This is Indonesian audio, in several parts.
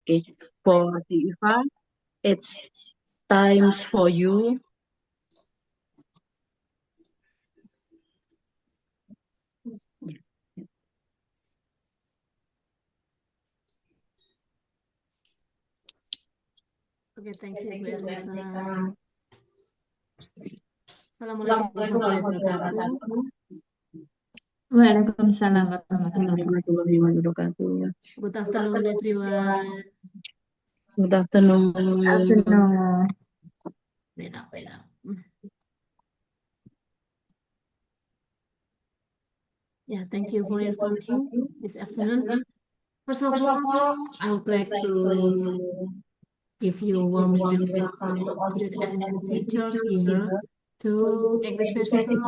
Okay, for the Ifa, it's times for you. Okay, thank you, Bu Ernita. Assalamualaikum warahmatullahi wabarakatuh. Waalaikumsalam warahmatullahi wabarakatuh. Good afternoon, everyone. Good afternoon. wabarakatuh. Wait up. Yeah, thank you for your coming this afternoon. First of all, I would like to give you a warm welcome to all students and teachers here to English Festival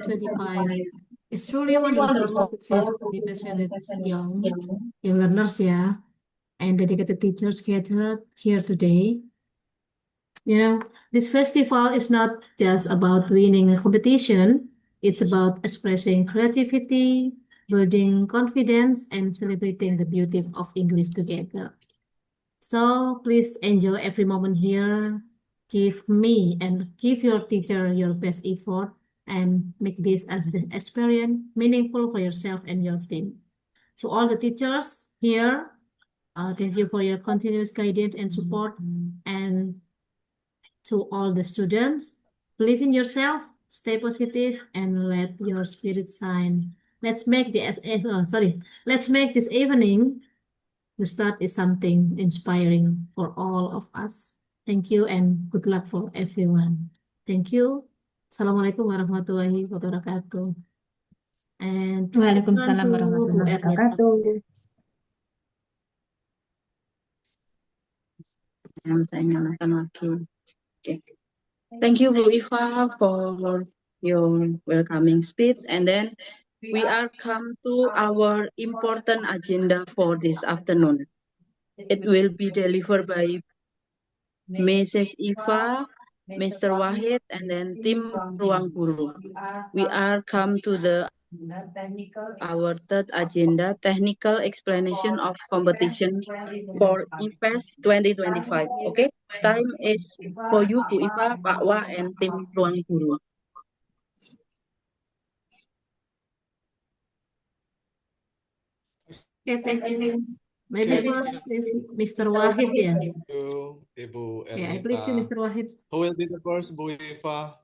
2025. It's truly wonderful to see so many passionate young learners, and dedicated teachers gathered here today. You know, this festival is not just about winning a competition, it's about expressing creativity, building confidence, and celebrating the beauty of English together. So please enjoy every moment here. Give me and give your teacher your best effort and make this as the experience meaningful for yourself and your team. To all the teachers here, thank you for your continuous guidance and support. And to all the students, believe in yourself, stay positive, and let your spirit shine. Let's make let's make this evening the start is something inspiring for all of us. Thank you and good luck for everyone. Thank you. Assalamualaikum warahmatullahi wabarakatuh. And Waalaikumsalam Bu warahmatullahi Ernita. wabarakatuh. Saya nyalakan lagi. Okay. Thank you, Bu Ifa, for your welcoming speech. And then we are come to our important agenda for this afternoon. It will be delivered by Mrs. Ifa, Mr. Wahid, and then Tim Ruang Guru. We are come to our third agenda, technical explanation of competition for IFES 2025. Okay, time is for you, Bu Ifa, Pak Wa, and Tim Ruang Guru. Okay, thank you. Maybe first is Mr. Wahid, Thank you, Ibu Ernita. Yeah, please, Mr. Wahid. Who will be the first, Bu Ifa?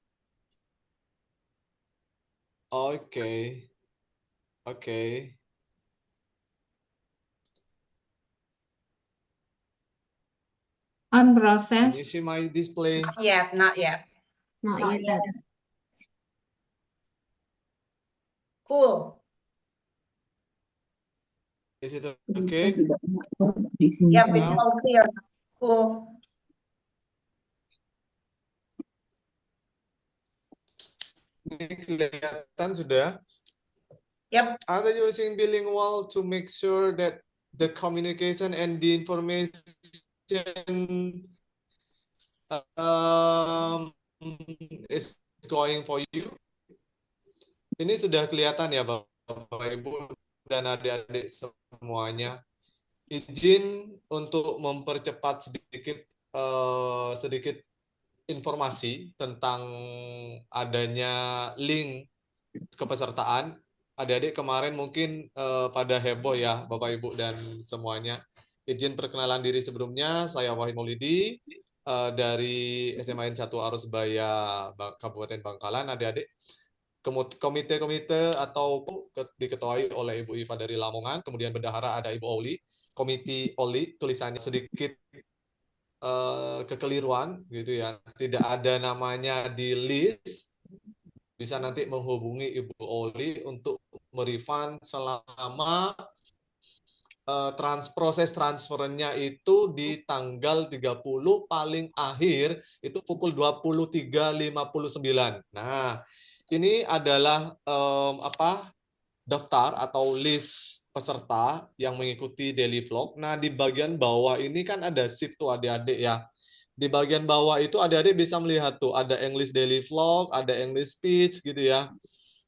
Okay. Okay. On Can you process. see my display? Not yet. Not yet. Cool. Is it okay? Yep, it's all clear. Cool. Ini kelihatan sudah? Yep. Are you using bilingual to make sure that the communication and the information is going for you? Ini sudah kelihatan ya Bapak Ibu dan adik-adik semuanya. Izin untuk mempercepat sedikit informasi tentang adanya link kepesertaan. Adik-adik kemarin mungkin pada heboh ya Bapak Ibu dan semuanya. Izin perkenalan diri sebelumnya, saya Wahid Maulidi dari SMA N1 Arusbaya Kabupaten Bangkalan. Adik-adik, komite-komite atau diketuai oleh Ibu Iva dari Lamongan, kemudian bendahara ada Ibu Oli, komite Oli, tulisannya sedikit kekeliruan gitu ya, tidak ada namanya di list, bisa nanti menghubungi Ibu Oli untuk merefund selama proses transfernya itu di tanggal 30, paling akhir itu pukul 23.59. Nah, ini adalah daftar atau list peserta yang mengikuti daily vlog. Nah, di bagian bawah ini kan ada sheet tuh adik-adik ya. Di bagian bawah itu adik-adik bisa melihat tuh ada English daily vlog, ada English speech gitu ya.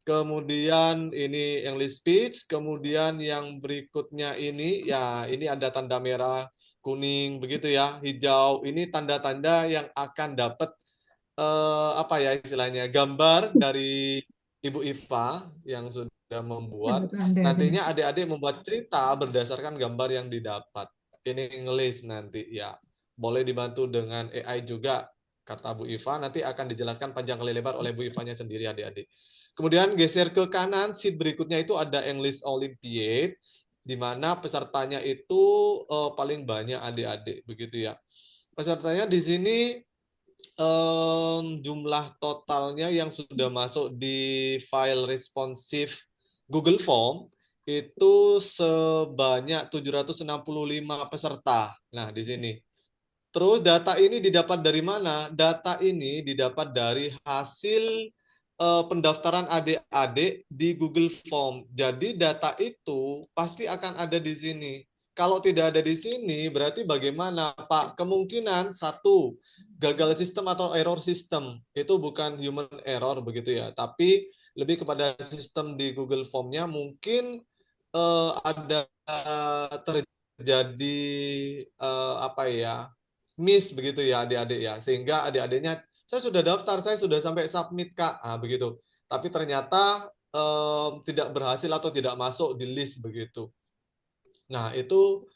Kemudian ini English speech, kemudian yang berikutnya ini ya ini ada tanda merah kuning begitu ya, hijau. Ini tanda-tanda yang akan dapat apa ya istilahnya, gambar dari Ibu Iva yang sudah membuat. Nantinya adik-adik membuat cerita berdasarkan gambar yang didapat. Ini ngelis nanti ya. Boleh dibantu dengan AI juga, kata Bu Iva. Nanti akan dijelaskan panjang kali lebar oleh Bu Ivanya sendiri adik-adik. Kemudian geser ke kanan, sheet berikutnya itu ada English Olympiad, di mana pesertanya itu paling banyak adik-adik, begitu ya. Pesertanya di sini jumlah totalnya yang sudah masuk di file responsif Google Form itu sebanyak 765 peserta. Nah, di sini. Terus data ini didapat dari mana? Data ini didapat dari hasil pendaftaran adik-adik di Google Form. Jadi data itu pasti akan ada di sini. Kalau tidak ada di sini, berarti bagaimana, Pak? Kemungkinan satu, gagal sistem atau error sistem. Itu bukan human error begitu ya, tapi lebih kepada sistem di Google Form-nya mungkin ada terjadi apa ya, miss begitu ya adik-adik ya, sehingga adik-adiknya saya sudah daftar, saya sudah sampai submit Kak, begitu. Tapi ternyata tidak berhasil atau tidak masuk di list begitu. Nah itu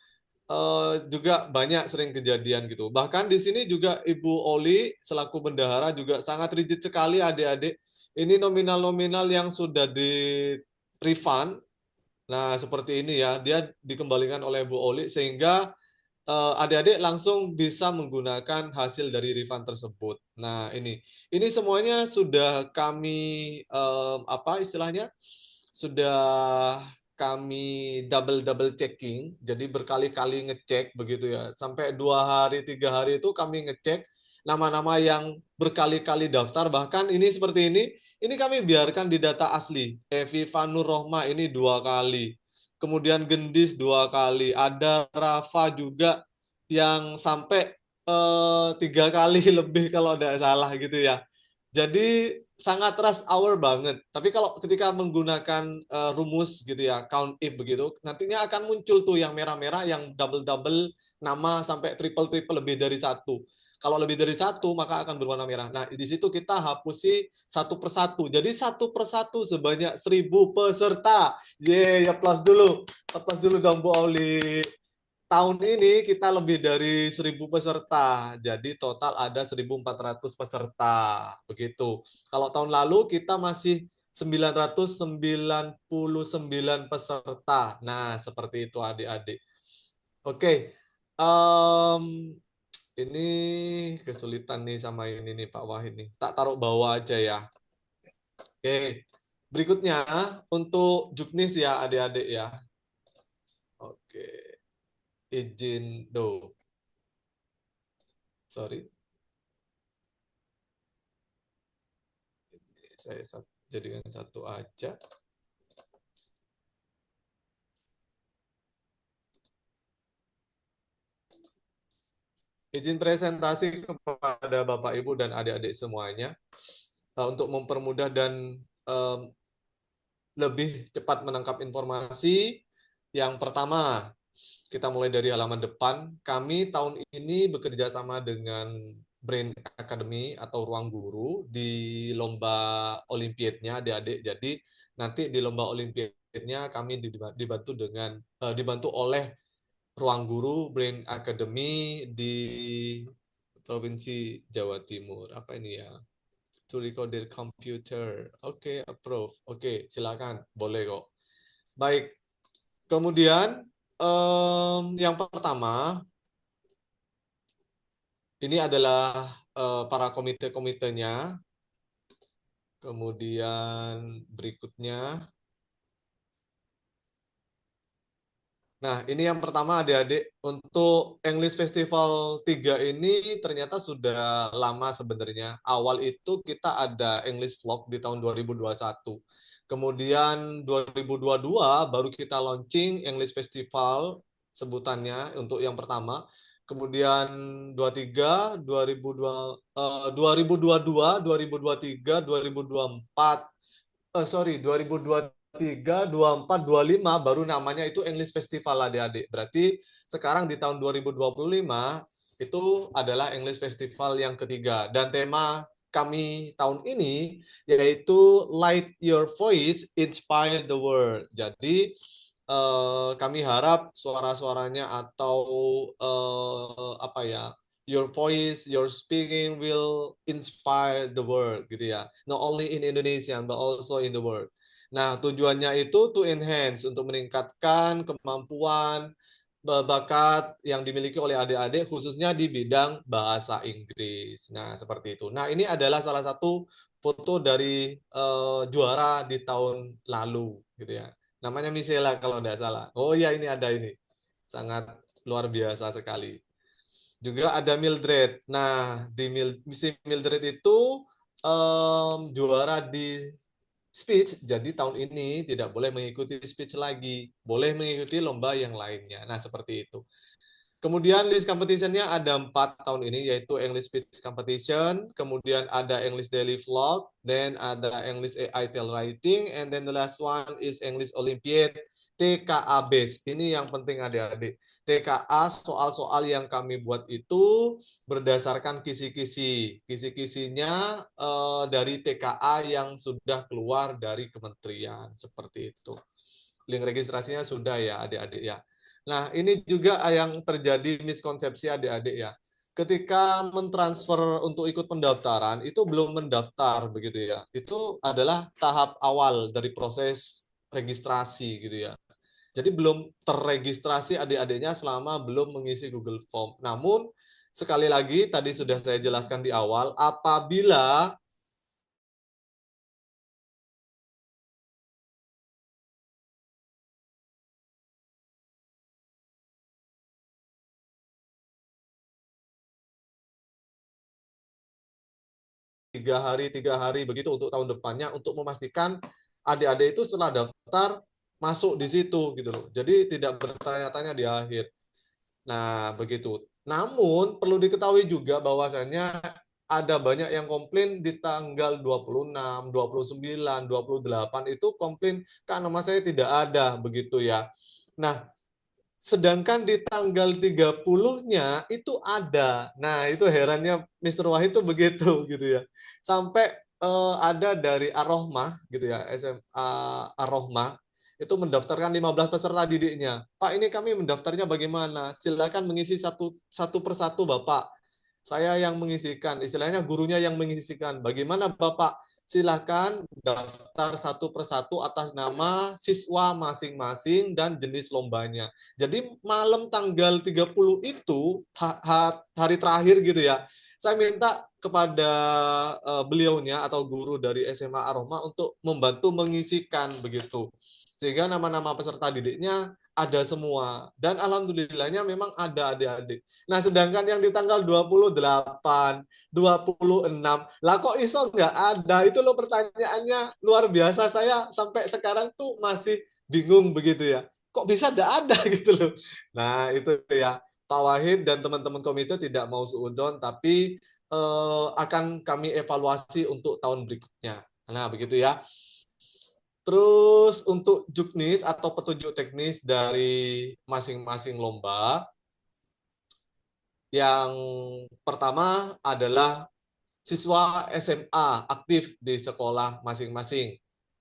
juga banyak sering kejadian gitu. Bahkan di sini juga Ibu Oli selaku bendahara juga sangat rigid sekali adik-adik. Ini nominal-nominal yang sudah di refund. Nah seperti ini ya, dia dikembalikan oleh Bu Oli sehingga adik-adik langsung bisa menggunakan hasil dari refund tersebut. Nah, ini semuanya sudah kami apa istilahnya? Sudah kami double checking, jadi berkali-kali ngecek begitu ya. Sampai 2 hari 3 hari itu kami ngecek nama-nama yang berkali-kali daftar, bahkan ini seperti ini kami biarkan di data asli. Evi Vanur Rohma ini 2 kali. Kemudian Gendis 2 kali, ada Rafa juga yang sampai 3 kali lebih kalau tidak salah gitu ya. Jadi sangat rush hour banget. Tapi kalau ketika menggunakan rumus gitu ya, count if begitu, nantinya akan muncul tuh yang merah-merah, yang double nama sampai triple lebih dari satu. Kalau lebih dari satu maka akan berwarna merah. Nah di situ kita hapusi satu persatu. Jadi satu persatu sebanyak 1.000 peserta. Ya plus dulu. Plus dulu dong Bu Oli. Tahun ini kita lebih dari 1.000 peserta. Jadi total ada 1.400 peserta. Begitu. Kalau tahun lalu kita masih 999 peserta. Nah, seperti itu adik-adik. Oke. Ini kesulitan nih sama ini nih Pak Wahid nih. Tak taruh bawah aja ya. Oke. Berikutnya untuk juknis ya adik-adik ya. Oke. Izin do. Sorry. Saya jadikan satu aja. Izin presentasi kepada Bapak Ibu dan adik-adik semuanya untuk mempermudah dan lebih cepat menangkap informasi. Yang pertama, kita mulai dari halaman depan. Kami tahun ini bekerja sama dengan Brain Academy atau Ruang Guru di lomba Olimpiadnya adik-adik. Jadi nanti di lomba Olimpiadnya kami dibantu oleh Ruang Guru Brain Academy di Provinsi Jawa Timur. Apa ini ya? To record their computer. Oke, approve. Oke, silakan. Boleh kok. Baik. Kemudian yang pertama ini adalah para komite-komitenya. Kemudian berikutnya. Nah, ini yang pertama adik-adik, untuk English Festival 3 ini ternyata sudah lama sebenarnya. Awal itu kita ada English Vlog di tahun 2021. Kemudian 2022 baru kita launching English Festival sebutannya untuk yang pertama. Kemudian 2022, 2023, 2024. Sorry, 2023 23, 24, 25 baru namanya itu English Festival adik-adik. Berarti sekarang di tahun 2025 itu adalah English Festival yang ketiga. Dan tema kami tahun ini yaitu Light Your Voice, Inspire the World. Jadi kami harap suara-suaranya atau apa ya, your voice, your speaking will inspire the world gitu ya. Not only in Indonesia but also in the world. Nah, tujuannya itu to enhance, untuk meningkatkan kemampuan bakat yang dimiliki oleh adik-adik khususnya di bidang bahasa Inggris. Nah, seperti itu. Nah, ini adalah salah satu foto dari juara di tahun lalu gitu ya. Namanya Misela kalau tidak salah. Oh ya, ini ada ini. Sangat luar biasa sekali. Juga ada Mildred. Nah, di Mildred itu juara di speech, jadi tahun ini tidak boleh mengikuti speech lagi, boleh mengikuti lomba yang lainnya. Nah, seperti itu. Kemudian list competition-nya ada 4 tahun ini, yaitu English Speech Competition, kemudian ada English Daily Vlog, then ada English AI Tell Writing, and then the last one is English Olympiad, TKA Base. Ini yang penting adik-adik. TKA, soal-soal yang kami buat itu berdasarkan kisi-kisi. Kisi-kisinya dari TKA yang sudah keluar dari kementerian. Seperti itu. Link registrasinya sudah ya adik-adik ya. Nah, ini juga yang terjadi miskonsepsi adik-adik ya. Ketika mentransfer untuk ikut pendaftaran, itu belum mendaftar begitu ya. Itu adalah tahap awal dari proses registrasi gitu ya. Jadi belum terregistrasi adik-adiknya selama belum mengisi Google Form. Namun, sekali lagi tadi sudah saya jelaskan di awal, apabila tiga hari begitu untuk tahun depannya, untuk memastikan adik-adik itu setelah daftar masuk di situ gitu loh. Jadi tidak bertanya-tanya di akhir. Nah, begitu. Namun perlu diketahui juga bahwasannya ada banyak yang komplain di tanggal 26, 29, 28 itu komplain Kak, nama saya tidak ada begitu ya. Nah, sedangkan di tanggal 30-nya itu ada. Nah, itu herannya Mr. Wahid itu begitu gitu ya. Sampai ada dari Ar-Rohmah gitu ya, SMA Ar-Rohmah itu mendaftarkan 15 peserta didiknya. Pak, ini kami mendaftarnya bagaimana? Silakan mengisi satu persatu, Bapak. Saya yang mengisikan, istilahnya gurunya yang mengisikan. Bagaimana, Bapak? Silakan daftar satu persatu atas nama siswa masing-masing dan jenis lombanya. Jadi malam tanggal 30 itu hari terakhir gitu ya. Saya minta kepada beliaunya atau guru dari SMA Ar-Rohmah untuk membantu mengisikan begitu. Sehingga nama-nama peserta didiknya ada semua. Dan alhamdulillahnya memang ada adik-adik. Nah, sedangkan yang di tanggal 28, 26, lah kok iso nggak ada? Itu loh pertanyaannya luar biasa. Saya sampai sekarang tuh masih bingung begitu ya. Kok bisa nggak ada gitu loh. Nah, itu ya. Pak Wahid dan teman-teman komite tidak mau suudzon, tapi akan kami evaluasi untuk tahun berikutnya. Nah, begitu ya. Terus untuk juknis atau petunjuk teknis dari masing-masing lomba, yang pertama adalah siswa SMA aktif di sekolah masing-masing.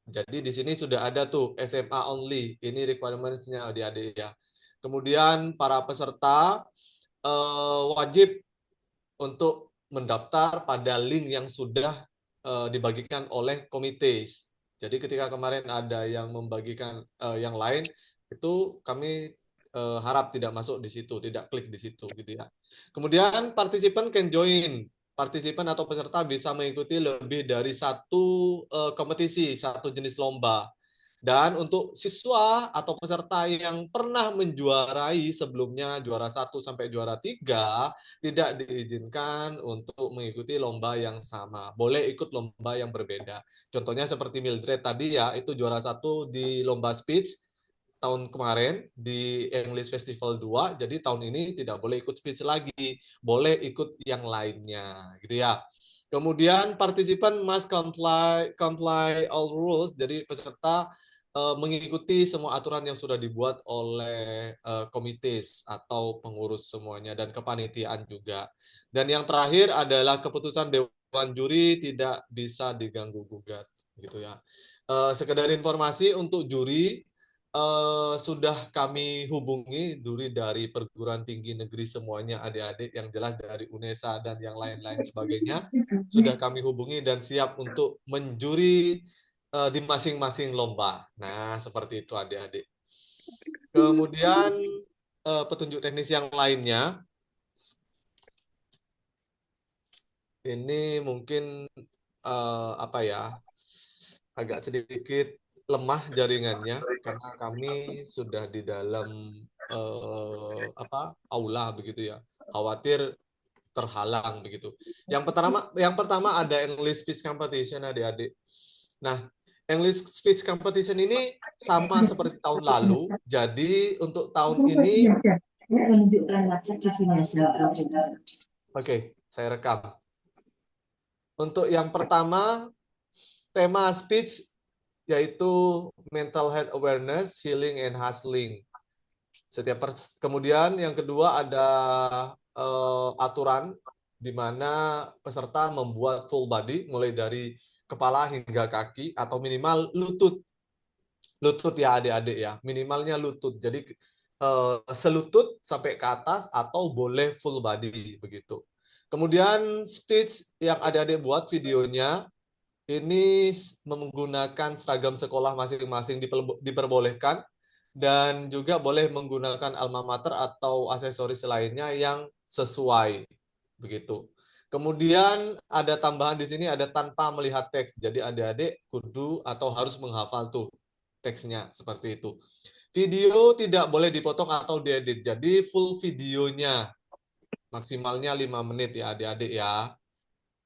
Jadi di sini sudah ada tuh SMA only, ini requirements-nya adik-adik ya. Kemudian para peserta wajib untuk mendaftar pada link yang sudah dibagikan oleh komite. Jadi ketika kemarin ada yang membagikan yang lain, itu kami harap tidak masuk di situ, tidak klik di situ gitu ya. Kemudian partisipan can join. Partisipan atau peserta bisa mengikuti lebih dari satu kompetisi, satu jenis lomba. Dan untuk siswa atau peserta yang pernah menjuarai sebelumnya juara 1 sampai juara 3 tidak diizinkan untuk mengikuti lomba yang sama. Boleh ikut lomba yang berbeda. Contohnya seperti Mildred tadi ya, itu juara 1 di lomba speech tahun kemarin di English Festival 2, jadi tahun ini tidak boleh ikut speech lagi, boleh ikut yang lainnya gitu ya. Kemudian partisipan must comply all rules, jadi peserta mengikuti semua aturan yang sudah dibuat oleh komites atau pengurus semuanya dan kepanitiaan juga. Dan yang terakhir adalah keputusan Dewan Juri tidak bisa diganggu gugat, gitu ya. Sekedar informasi untuk juri, sudah kami hubungi juri dari perguruan tinggi negeri semuanya, adik-adik yang jelas dari UNESA dan yang lain-lain sebagainya, sudah kami hubungi dan siap untuk menjuri di masing-masing lomba. Nah, seperti itu adik-adik. Kemudian petunjuk teknis yang lainnya, ini mungkin apa ya, agak sedikit lemah jaringannya karena kami sudah di dalam aula begitu ya. Khawatir terhalang begitu. Yang pertama ada English Speech Competition adik-adik. Nah, English Speech Competition ini sama seperti tahun lalu. Jadi untuk tahun ini, oke, saya rekam. Untuk yang pertama, tema speech yaitu mental health awareness, healing and hustling. Kemudian yang kedua ada aturan di mana peserta membuat full body mulai dari kepala hingga kaki atau minimal lutut. Lutut ya adik-adik ya, minimalnya lutut. Jadi selutut sampai ke atas atau boleh full body begitu. Kemudian speech yang adik-adik buat videonya ini menggunakan seragam sekolah masing-masing diperbolehkan dan juga boleh menggunakan alma mater atau aksesoris lainnya yang sesuai begitu. Kemudian ada tambahan di sini ada tanpa melihat teks. Jadi adik-adik kudu atau harus menghafal tuh teksnya seperti itu. Video tidak boleh dipotong atau diedit. Jadi full videonya maksimalnya 5 menit ya adik-adik ya.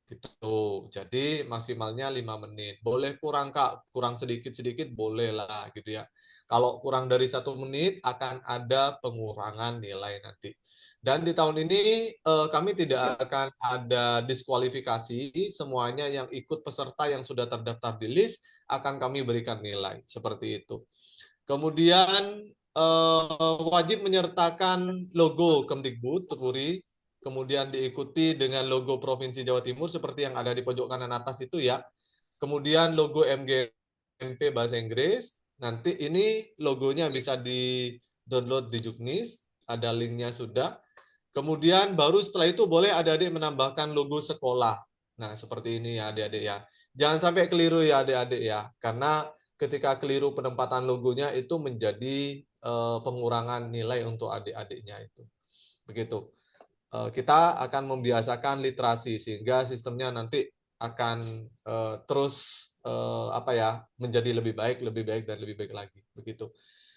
Gitu. Jadi maksimalnya 5 menit. Boleh kurang Kak, kurang sedikit-sedikit boleh lah gitu ya. Kalau kurang dari 1 menit akan ada pengurangan nilai nanti. Dan di tahun ini kami tidak akan ada diskualifikasi, semuanya yang ikut peserta yang sudah terdaftar di list akan kami berikan nilai seperti itu. Kemudian wajib menyertakan logo Kemdikbud, Puri, kemudian diikuti dengan logo Provinsi Jawa Timur seperti yang ada di pojok kanan atas itu ya. Kemudian logo MGMP bahasa Inggris. Nanti ini logonya bisa di-download di Juknis, ada linknya sudah. Kemudian baru setelah itu boleh adik-adik menambahkan logo sekolah. Nah, seperti ini ya adik-adik ya. Jangan sampai keliru ya adik-adik ya, karena ketika keliru penempatan logonya itu menjadi pengurangan nilai untuk adik-adiknya itu. Begitu. Kita akan membiasakan literasi sehingga sistemnya nanti akan terus menjadi lebih baik dan lebih baik lagi. Begitu.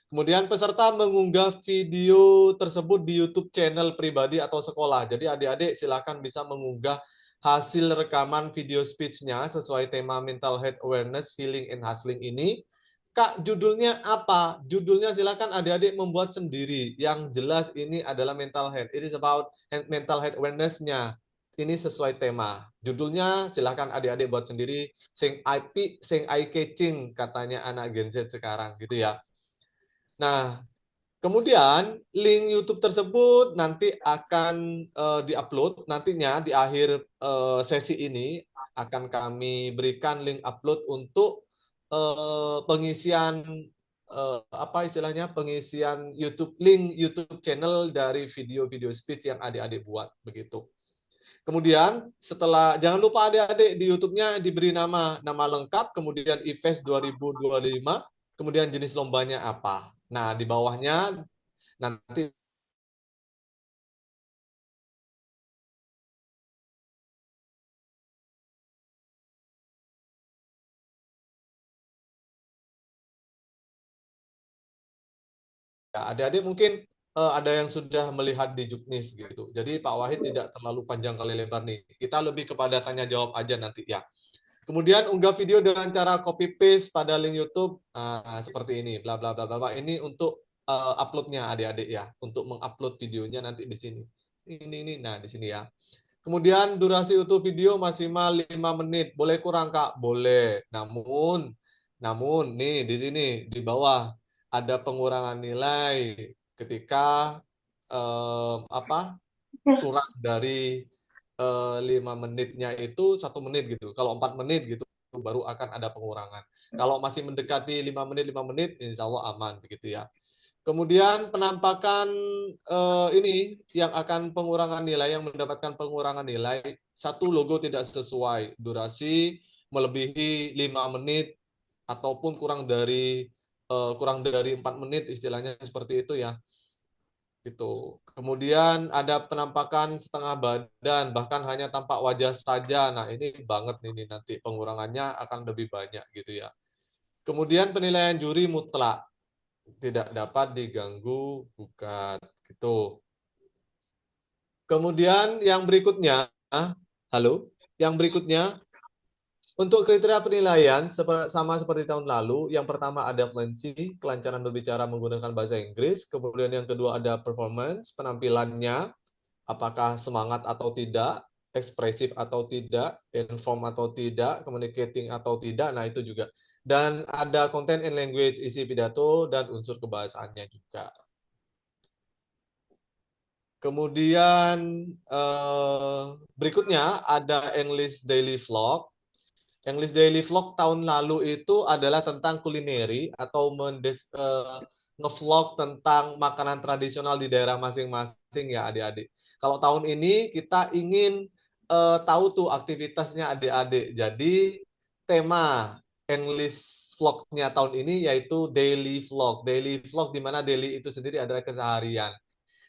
Kemudian peserta mengunggah video tersebut di YouTube channel pribadi atau sekolah. Jadi adik-adik silakan bisa mengunggah hasil rekaman video speech-nya sesuai tema mental health awareness, healing and hustling ini. Kak, judulnya apa? Judulnya silakan adik-adik membuat sendiri. Yang jelas ini adalah mental health. It is about mental health awareness-nya. Ini sesuai tema. Judulnya silakan adik-adik buat sendiri. Sing eye catching katanya anak Gen Z sekarang gitu ya. Nah, kemudian link YouTube tersebut nanti akan diupload. Nantinya di akhir sesi ini akan kami berikan link upload untuk pengisian pengisian link YouTube channel dari video-video speech yang adik-adik buat begitu. Kemudian jangan lupa adik-adik di YouTube-nya diberi nama lengkap, kemudian IFES 2025, kemudian jenis lombanya apa. Nah, di bawahnya nanti adik-adik mungkin ada yang sudah melihat di Juknis gitu. Jadi Pak Wahid tidak terlalu panjang kali lebar nih. Kita lebih kepada tanya jawab aja nanti ya. Kemudian unggah video dengan cara copy paste pada link YouTube seperti ini, bla bla bla bla. Ini untuk uploadnya adik-adik ya, untuk mengupload videonya nanti di sini. Ini, nah di sini ya. Kemudian durasi utuh video maksimal 5 menit. Boleh kurang Kak? Boleh. Namun Namun nih di sini di bawah ada pengurangan nilai ketika kurang dari 5 menitnya itu 1 menit gitu. Kalau 4 menit gitu baru akan ada pengurangan. Kalau masih mendekati 5 menit, insya Allah aman begitu ya. Kemudian penampakan ini yang akan pengurangan nilai, yang mendapatkan pengurangan nilai, satu logo tidak sesuai, durasi melebihi 5 menit ataupun kurang dari 4 menit istilahnya seperti itu ya. Gitu. Kemudian ada penampakan setengah badan, bahkan hanya tampak wajah saja. Nah, ini banget ini nanti pengurangannya akan lebih banyak gitu ya. Kemudian penilaian juri mutlak tidak dapat diganggu gugat gitu. Kemudian yang berikutnya, halo, yang berikutnya untuk kriteria penilaian sama seperti tahun lalu, yang pertama ada fluency, kelancaran berbicara menggunakan bahasa Inggris, kemudian yang kedua ada performance, penampilannya, apakah semangat atau tidak, ekspresif atau tidak, inform atau tidak, communicating atau tidak, nah itu juga. Dan ada content and language, isi pidato, dan unsur kebahasaannya juga. Kemudian berikutnya ada English Daily Vlog. English Daily Vlog tahun lalu itu adalah tentang kulineri atau nge-vlog tentang makanan tradisional di daerah masing-masing ya adik-adik. Kalau tahun ini kita ingin tahu tuh aktivitasnya adik-adik. Jadi tema English Vlog-nya tahun ini yaitu daily vlog. Daily vlog di mana daily itu sendiri adalah keseharian.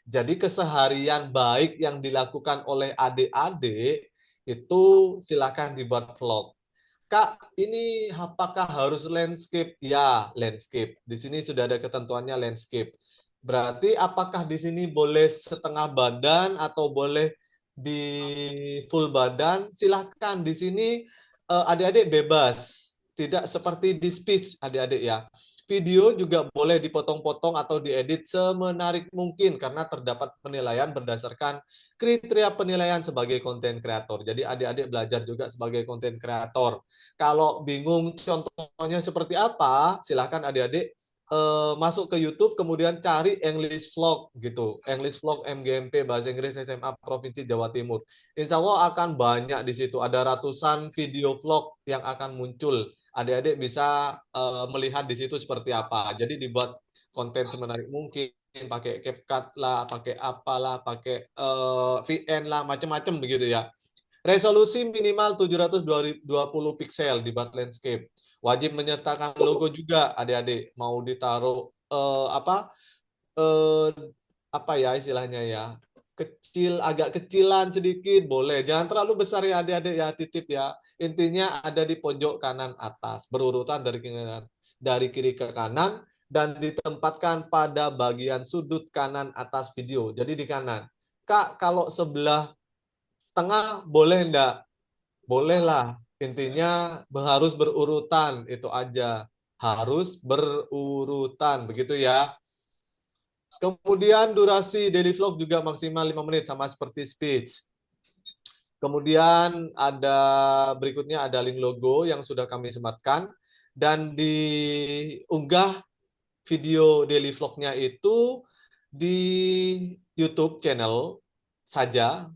Jadi keseharian baik yang dilakukan oleh adik-adik itu silakan dibuat vlog. Kak, ini apakah harus landscape? Ya, landscape. Di sini sudah ada ketentuannya landscape. Berarti apakah di sini boleh setengah badan atau boleh di full badan? Silahkan. Di sini adik-adik bebas. Tidak seperti di speech adik-adik ya. Video juga boleh dipotong-potong atau diedit semenarik mungkin karena terdapat penilaian berdasarkan kriteria penilaian sebagai konten kreator. Jadi adik-adik belajar juga sebagai konten kreator. Kalau bingung contohnya seperti apa, silahkan adik-adik masuk ke YouTube, kemudian cari English Vlog gitu. English Vlog MGMP Bahasa Inggris SMA Provinsi Jawa Timur. Insya Allah akan banyak di situ. Ada ratusan video vlog yang akan muncul. Adik-adik bisa melihat di situ seperti apa. Jadi dibuat konten semenarik mungkin, pakai CapCut lah, pakai apalah, pakai VN lah, macam-macam begitu ya. Resolusi minimal 720 pixel di bat landscape. Wajib menyertakan logo juga adik-adik. Mau ditaruh apa ya istilahnya ya. Kecil, agak kecilan sedikit boleh. Jangan terlalu besar ya adik-adik ya, titip ya. Intinya ada di pojok kanan atas, berurutan dari kiri ke kanan dan ditempatkan pada bagian sudut kanan atas video. Jadi di kanan. Kak, kalau sebelah tengah boleh enggak? Boleh lah. Intinya harus berurutan, itu aja. Harus berurutan, begitu ya. Kemudian durasi daily vlog juga maksimal 5 menit, sama seperti speech. Kemudian ada berikutnya ada link logo yang sudah kami sematkan. Dan diunggah video daily vlognya itu di YouTube channel saja,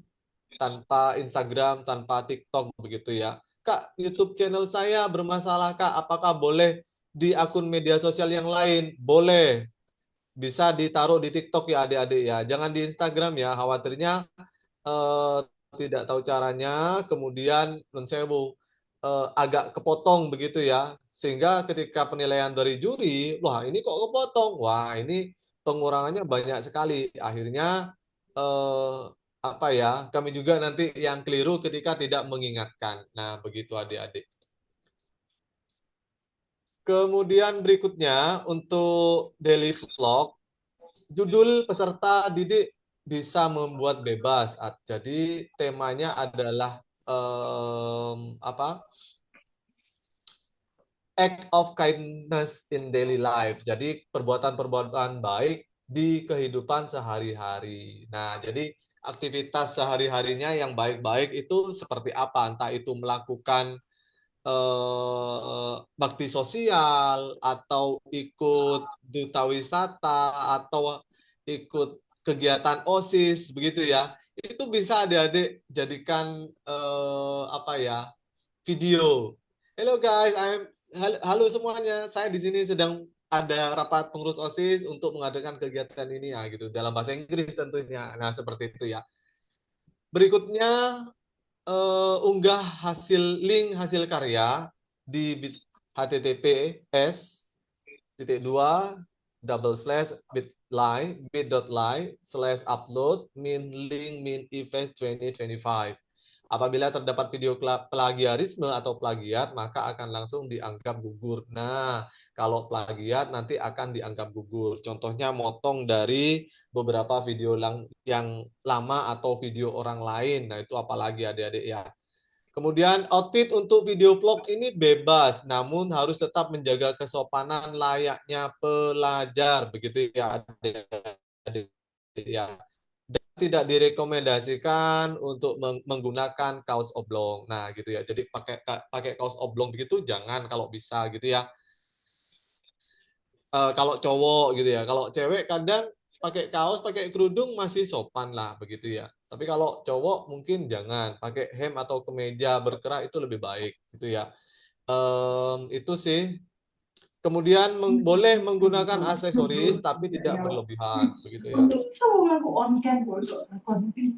tanpa Instagram, tanpa TikTok begitu ya. Kak, YouTube channel saya bermasalah, Kak. Apakah boleh di akun media sosial yang lain? Boleh. Bisa ditaruh di TikTok ya adik-adik ya. Jangan di Instagram ya. Khawatirnya tidak tahu caranya, kemudian agak kepotong begitu ya. Sehingga ketika penilaian dari juri, wah ini kok kepotong? Wah ini pengurangannya banyak sekali. Akhirnya kami juga nanti yang keliru ketika tidak mengingatkan. Nah, begitu adik-adik. Kemudian berikutnya untuk daily vlog, judul peserta didik bisa membuat bebas. Jadi temanya adalah act of kindness in daily life. Jadi perbuatan-perbuatan baik di kehidupan sehari-hari. Nah, jadi aktivitas sehari-harinya yang baik-baik itu seperti apa? Entah itu melakukan bakti sosial atau ikut duta wisata atau ikut kegiatan OSIS begitu ya. Itu bisa adik-adik jadikan apa ya? Video. Hello guys, halo semuanya. Saya di sini sedang ada rapat pengurus OSIS untuk mengadakan kegiatan ini ya gitu dalam bahasa Inggris tentunya. Nah, seperti itu ya. Berikutnya unggah link hasil karya di https://bit.ly/upload min event 2025. Apabila terdapat video plagiarisme atau plagiat, maka akan langsung dianggap gugur. Nah, kalau plagiat nanti akan dianggap gugur. Contohnya motong dari beberapa video yang lama atau video orang lain. Nah, itu apalagi adik-adik ya. Kemudian outfit untuk video vlog ini bebas, namun harus tetap menjaga kesopanan layaknya pelajar. Begitu ya adik-adik ya. Dan tidak direkomendasikan untuk menggunakan kaos oblong. Nah, gitu ya. Jadi pakai kaos oblong begitu jangan kalau bisa gitu ya. Kalau cowok gitu ya. Kalau cewek kadang pakai kaos, pakai kerudung masih sopan lah begitu ya. Tapi kalau cowok mungkin jangan pakai hem atau kemeja berkerah itu lebih baik gitu ya. Itu sih. Kemudian boleh menggunakan aksesoris tapi tidak berlebihan begitu ya.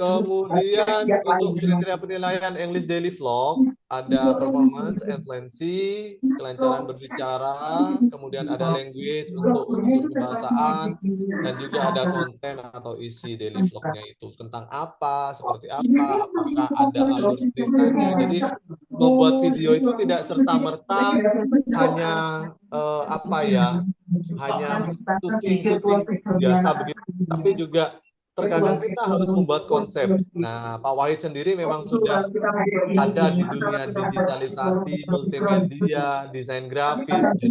Kemudian untuk kriteria penilaian English Daily Vlog ada performance and fluency, kelancaran berbicara, kemudian ada language untuk unsur kebahasaan, dan juga ada konten atau isi daily vlognya itu tentang apa, seperti apa, apakah ada alur ceritanya. Jadi membuat video itu tidak serta-merta hanya apa ya, hanya syuting biasa begitu, tapi juga terkadang kita harus membuat konsep. Nah, Pak Wahid sendiri memang sudah ada di dunia digitalisasi, multimedia, desain grafis. Jadi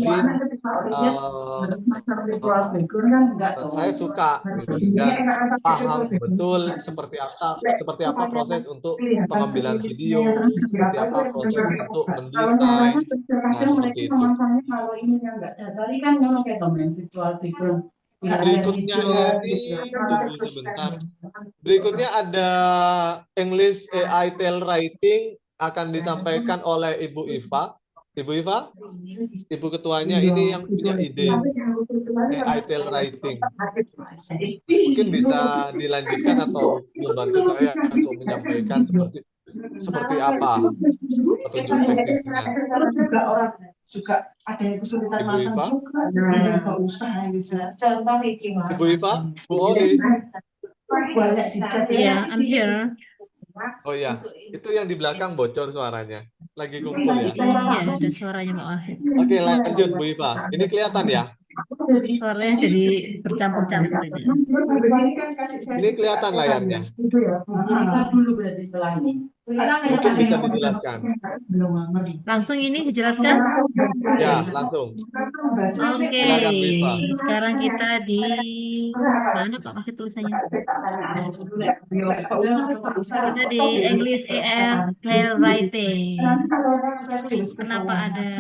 saya suka gitu, dan paham betul seperti apa proses untuk pengambilan video, seperti apa proses untuk mendesain. Nah, seperti itu. Berikutnya ini, tunggu sebentar. Berikutnya ada English AI Tell Writing akan disampaikan oleh Ibu Iva. Ibu Iva, Ibu ketuanya ini yang punya ide AI Tell Writing. Mungkin bisa dilanjutkan atau membantu saya untuk menyampaikan seperti apa petunjuk teknisnya. Juga ada yang kesulitan Ibu makan Iva? juga, ada usaha gitu. Contoh Ibu Iva, Bu Oli. Yeah, I'm here. Oh ya, itu yang di belakang bocor suaranya. Lagi kumpul ya. Iya, ada suaranya Pak Wahid. Oke, lanjut Bu Iva. Ini kelihatan ya? Suaranya jadi bercampur-campur ini. Ini kelihatan layarnya. Dulu berarti setelah ini. Mungkin bisa dijelaskan. Langsung ini dijelaskan? Ya, langsung. Oke, Silakan, Bu Iva. sekarang kita di mana Pak Wahid tulisannya? Kita di English AI Tell Writing. Kenapa ada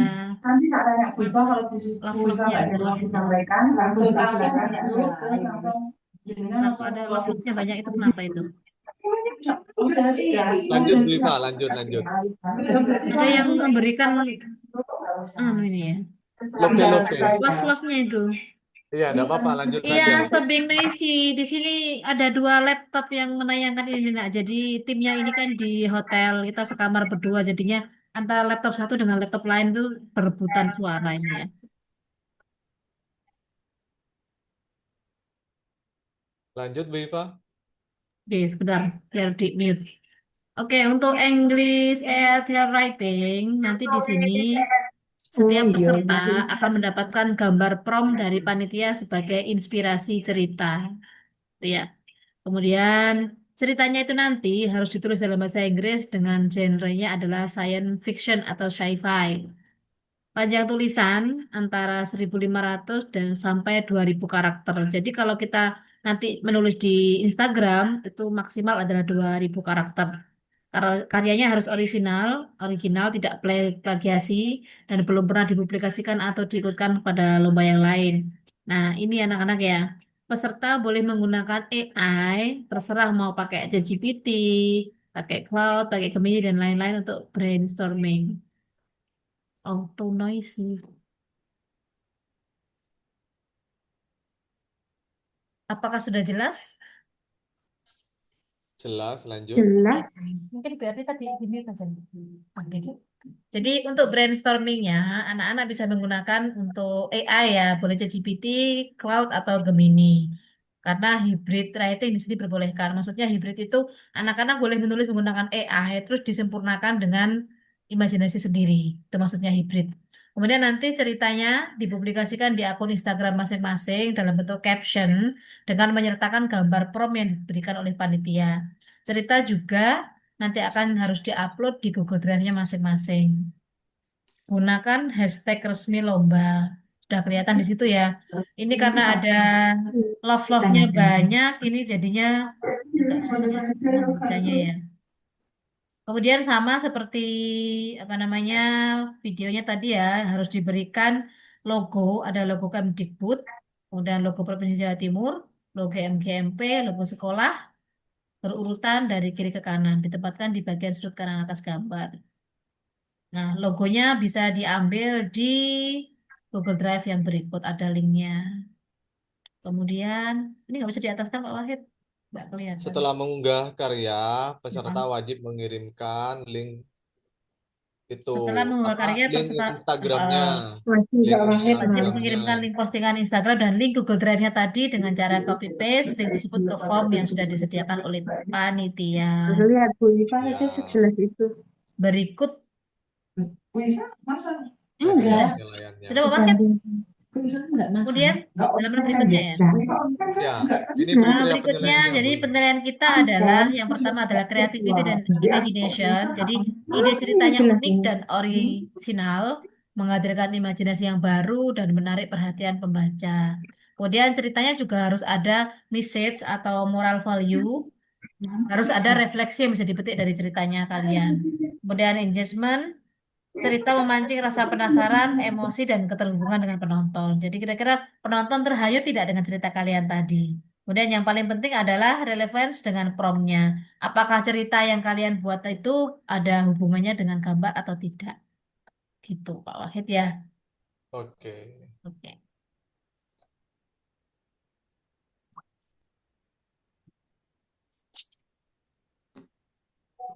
love-love-nya? Kenapa ada love-love-nya banyak itu kenapa itu? Lanjut Bu Iva, lanjut. Ada yang memberikan ini ya. Lope. Love-love-nya itu. Iya, enggak apa-apa, lanjut Iya, aja. stop being lazy. Di sini ada 2 laptop yang menayangkan ini, Nak. Jadi timnya ini kan di hotel, kita sekamar berdua. Jadinya antara laptop satu dengan laptop lain itu berebutan suara ini ya. Lanjut Bu Iva. Oke, sebentar, biar di mute. Oke, untuk English AI Writing, nanti di sini setiap peserta akan mendapatkan gambar prompt dari panitia sebagai inspirasi cerita. Ya. Kemudian ceritanya itu nanti harus ditulis dalam bahasa Inggris dengan genrenya adalah science fiction atau sci-fi. Panjang tulisan antara 1.500 dan sampai 2.000 karakter. Jadi kalau kita nanti menulis di Instagram itu maksimal adalah 2.000 karakter. Karyanya harus original, tidak plagiasi, dan belum pernah dipublikasikan atau diikutkan pada lomba yang lain. Nah, ini anak-anak ya. Peserta boleh menggunakan AI, terserah mau pakai ChatGPT, pakai Cloud, pakai Gemini, dan lain-lain untuk brainstorming. Auto noisy. Apakah sudah jelas? Jelas, lanjut. Jelas. Mungkin berarti tadi gini aja. Oke. Jadi untuk brainstormingnya, anak-anak bisa menggunakan untuk AI ya, boleh ChatGPT, Cloud, atau Gemini. Karena hybrid writing di sini diperbolehkan. Maksudnya hybrid itu anak-anak boleh menulis menggunakan AI, terus disempurnakan dengan imajinasi sendiri. Itu maksudnya hybrid. Kemudian nanti ceritanya dipublikasikan di akun Instagram masing-masing dalam bentuk caption dengan menyertakan gambar prompt yang diberikan oleh panitia. Cerita juga nanti akan harus diupload di Google Drive-nya masing-masing. Gunakan hashtag resmi lomba. Sudah kelihatan di situ ya. Ini karena ada love-love-nya banyak, ini jadinya agak susah membacanya ya. Kemudian sama seperti apa namanya videonya tadi ya, harus diberikan logo, ada logo Kemdikbud, kemudian logo Provinsi Jawa Timur, logo MGMP, logo sekolah, berurutan dari kiri ke kanan, ditempatkan di bagian sudut kanan atas gambar. Nah, logonya bisa diambil di Google Drive yang berikut, ada linknya. Kemudian, ini nggak bisa di atas kan Pak Wahid? Nggak kelihatan. Setelah mengunggah karya, peserta wajib mengirimkan link itu Setelah mengunggah karya, link peserta Instagramnya, Wajib link Pak Wahid. wajib Instagramnya. mengirimkan link postingan Instagram dan link Google Drive-nya tadi dengan cara copy paste link tersebut ke form yang sudah disediakan oleh panitia. Lihat Bu Iva Ya. aja sejelas itu. Berikut Wih, masa? Enggak. Penilaiannya. sudah Pak Wahid? Enggak masuk. Kemudian halaman berikutnya ya. Ya, ini Nah, kriteria berikutnya, penilaiannya, jadi Bu. penilaian kita adalah yang pertama adalah creativity dan imagination. Jadi ide ceritanya unik dan orisinal, menghadirkan imajinasi yang baru dan menarik perhatian pembaca. Kemudian ceritanya juga harus ada message atau moral value, harus ada refleksi yang bisa dipetik dari ceritanya kalian. Kemudian engagement, cerita memancing rasa penasaran, emosi, dan keterhubungan dengan penonton. Jadi kira-kira penonton terhayut tidak dengan cerita kalian tadi. Kemudian yang paling penting adalah relevance dengan prompt-nya. Apakah cerita yang kalian buat itu ada hubungannya dengan gambar atau tidak? Gitu, Pak Wahid ya. Oke. Oke.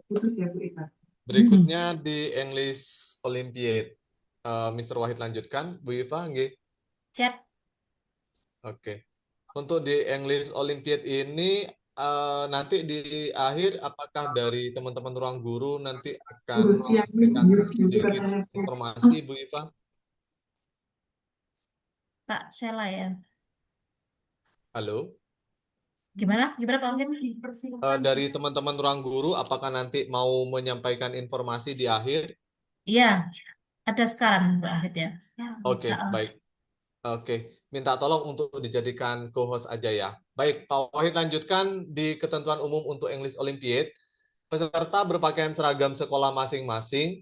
Putus ya Bu Ika. Berikutnya di English Olympiad. Mr. Wahid lanjutkan, Bu Iva, nggih. Siap. Oke. Untuk di English Olympiad ini nanti di akhir apakah dari teman-teman ruang guru nanti akan memberikan sedikit informasi, Bu Iva? Kak Sheila ya. Halo? Gimana? Gimana Pak Wahid? Dari teman-teman ruang guru apakah nanti mau menyampaikan informasi di akhir? Iya, ada sekarang Pak Wahid ya. Oke, baik. Oke, minta tolong untuk dijadikan co-host aja ya. Baik, Pak Wahid lanjutkan di ketentuan umum untuk English Olympiad. Peserta berpakaian seragam sekolah masing-masing.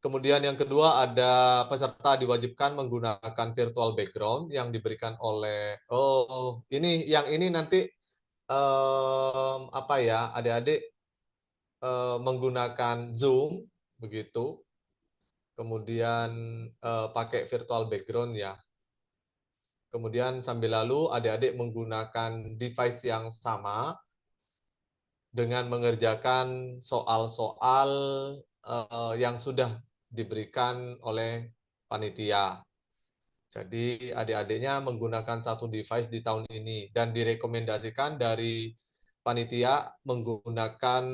Kemudian yang kedua ada peserta diwajibkan menggunakan virtual background yang diberikan oleh yang ini nanti apa ya, adik-adik menggunakan Zoom begitu. Kemudian pakai virtual background ya. Kemudian sambil lalu adik-adik menggunakan device yang sama dengan mengerjakan soal-soal yang sudah diberikan oleh panitia. Jadi adik-adiknya menggunakan satu device di tahun ini dan direkomendasikan dari panitia menggunakan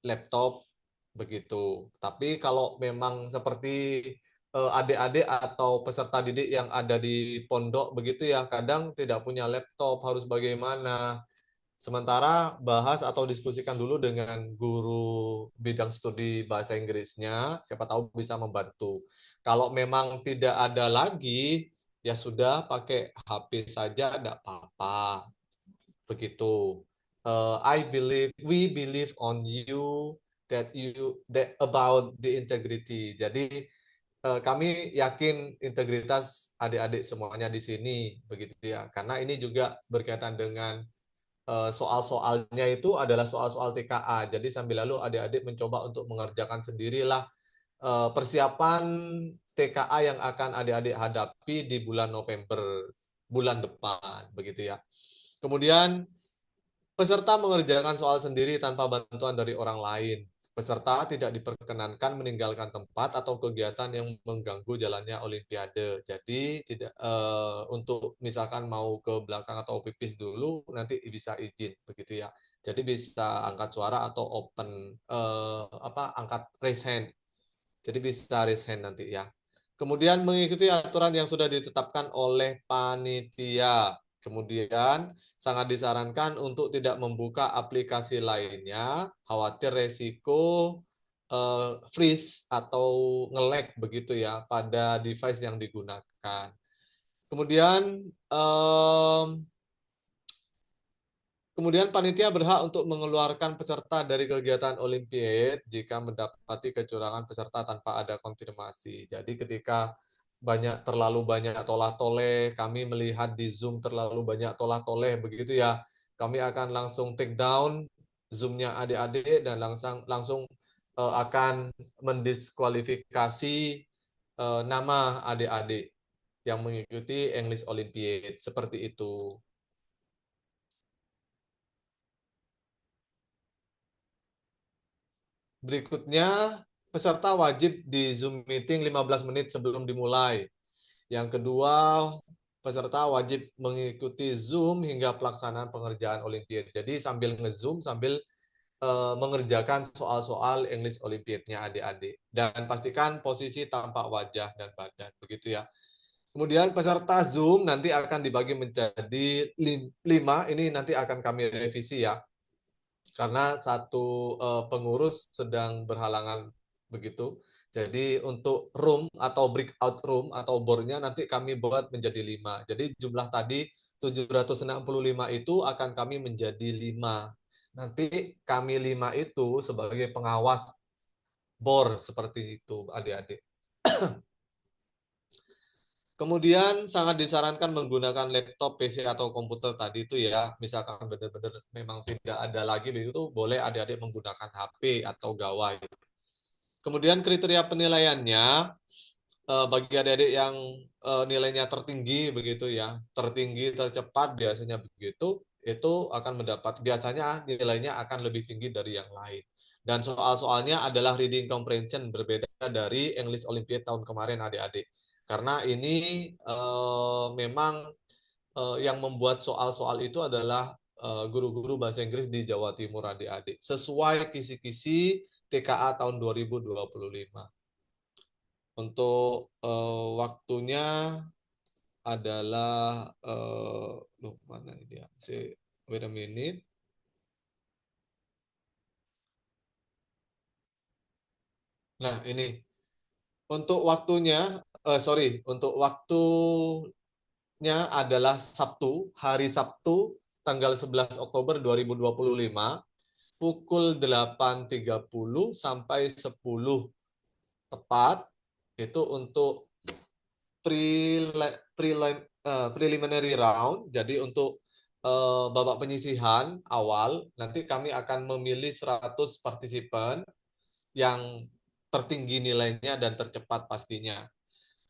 laptop begitu. Tapi kalau memang seperti adik-adik atau peserta didik yang ada di pondok begitu ya, kadang tidak punya laptop, harus bagaimana. Sementara bahas atau diskusikan dulu dengan guru bidang studi bahasa Inggrisnya, siapa tahu bisa membantu. Kalau memang tidak ada lagi, ya sudah pakai HP saja, tidak apa-apa. Begitu. We believe on you. that about the integrity. Jadi kami yakin integritas adik-adik semuanya di sini, begitu ya. Karena ini juga berkaitan dengan soal-soalnya itu adalah soal-soal TKA. Jadi sambil lalu adik-adik mencoba untuk mengerjakan sendirilah persiapan TKA yang akan adik-adik hadapi di bulan November, bulan depan, begitu ya. Kemudian peserta mengerjakan soal sendiri tanpa bantuan dari orang lain. Peserta tidak diperkenankan meninggalkan tempat atau kegiatan yang mengganggu jalannya Olimpiade. Jadi tidak untuk misalkan mau ke belakang atau pipis dulu nanti bisa izin begitu ya. Jadi bisa angkat suara atau open angkat raise hand. Jadi bisa raise hand nanti ya. Kemudian mengikuti aturan yang sudah ditetapkan oleh panitia. Kemudian sangat disarankan untuk tidak membuka aplikasi lainnya, khawatir resiko freeze atau nge-lag begitu ya pada device yang digunakan. Kemudian panitia berhak untuk mengeluarkan peserta dari kegiatan Olimpiade jika mendapati kecurangan peserta tanpa ada konfirmasi. Jadi ketika terlalu banyak tolah-toleh, kami melihat di Zoom terlalu banyak tolah-toleh begitu ya, kami akan langsung take down Zoom-nya adik-adik dan langsung akan mendiskualifikasi nama adik-adik yang mengikuti English Olympiad seperti itu. Berikutnya, peserta wajib di Zoom meeting 15 menit sebelum dimulai. Yang kedua, peserta wajib mengikuti Zoom hingga pelaksanaan pengerjaan Olimpiade. Jadi sambil nge-Zoom, sambil mengerjakan soal-soal English Olympiade-nya adik-adik. Dan pastikan posisi tampak wajah dan badan. Begitu ya. Kemudian peserta Zoom nanti akan dibagi menjadi 5. Ini nanti akan kami revisi ya. Karena satu pengurus sedang berhalangan begitu. Jadi untuk room atau breakout room atau board-nya nanti kami buat menjadi 5. Jadi jumlah tadi 765 itu akan kami menjadi 5. Nanti kami 5 itu sebagai pengawas board seperti itu adik-adik. Kemudian sangat disarankan menggunakan laptop, PC, atau komputer tadi itu ya. Misalkan benar-benar memang tidak ada lagi begitu, boleh adik-adik menggunakan HP atau gawai. Kemudian kriteria penilaiannya bagi adik-adik yang nilainya tertinggi begitu ya, tertinggi tercepat biasanya begitu, itu akan mendapat biasanya nilainya akan lebih tinggi dari yang lain. Dan soal-soalnya adalah reading comprehension, berbeda dari English Olympiad tahun kemarin adik-adik. Karena ini memang yang membuat soal-soal itu adalah guru-guru bahasa Inggris di Jawa Timur adik-adik. Sesuai kisi-kisi TKA tahun 2025. Untuk waktunya adalah mana ini dia? Wait a minute. Nah, ini. Untuk waktunya, untuk waktunya adalah Sabtu, hari Sabtu, tanggal 11 Oktober 2025, pukul 8.30 sampai 10 tepat, itu untuk preliminary round. Jadi untuk babak penyisihan awal, nanti kami akan memilih 100 partisipan yang tertinggi nilainya dan tercepat pastinya.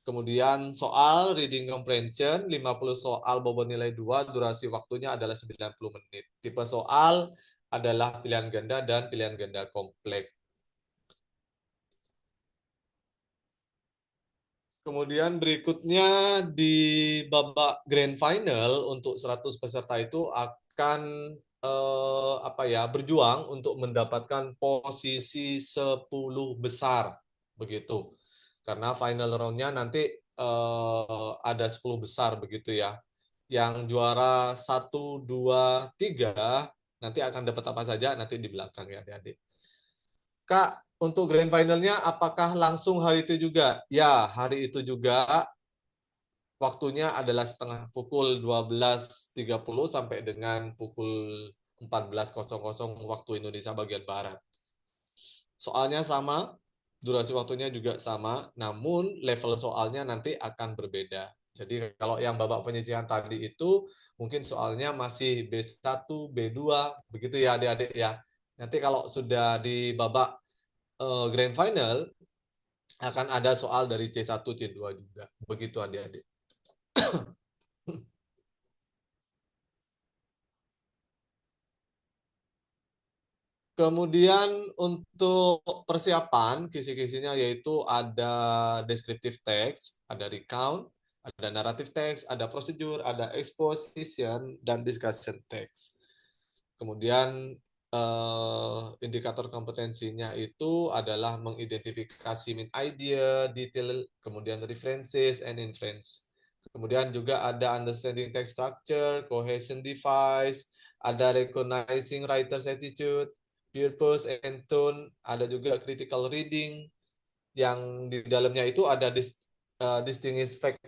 Kemudian soal reading comprehension, 50 soal bobot nilai 2, durasi waktunya adalah 90 menit. Tipe soal adalah pilihan ganda dan pilihan ganda kompleks. Kemudian berikutnya di babak grand final untuk 100 peserta itu akan berjuang untuk mendapatkan posisi 10 besar begitu. Karena final round-nya nanti ada 10 besar begitu ya. Yang juara 1, 2, 3 nanti akan dapat apa saja nanti di belakang ya adik-adik. Kak, untuk grand final-nya apakah langsung hari itu juga? Ya, hari itu juga. Waktunya adalah pukul 12.30 sampai dengan pukul 14.00 waktu Indonesia bagian Barat. soalnya sama, durasi waktunya juga sama, namun level soalnya nanti akan berbeda. Jadi kalau yang babak penyisihan tadi itu mungkin soalnya masih B1, B2, begitu ya adik-adik ya. Nanti kalau sudah di babak grand final, akan ada soal dari C1, C2 juga. Begitu adik-adik. Kemudian untuk persiapan kisi-kisinya yaitu ada descriptive text, ada recount, ada narrative text, ada prosedur, ada exposition, dan discussion text. Kemudian indikator kompetensinya itu adalah mengidentifikasi main idea, detail, kemudian references, and inference. Kemudian juga ada understanding text structure, cohesion device, ada recognizing writer's attitude, purpose and tone, ada juga critical reading, yang di dalamnya itu ada distinguish fact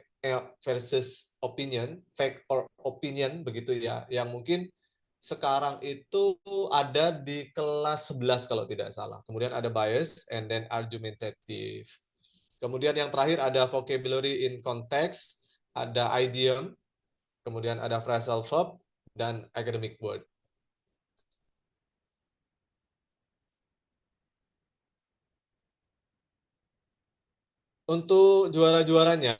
versus opinion, fact or opinion, begitu ya, yang mungkin sekarang itu ada di kelas 11 kalau tidak salah. Kemudian ada bias and then argumentative. Kemudian yang terakhir ada vocabulary in context, ada idiom, kemudian ada phrasal verb, dan academic word. Untuk juara-juaranya,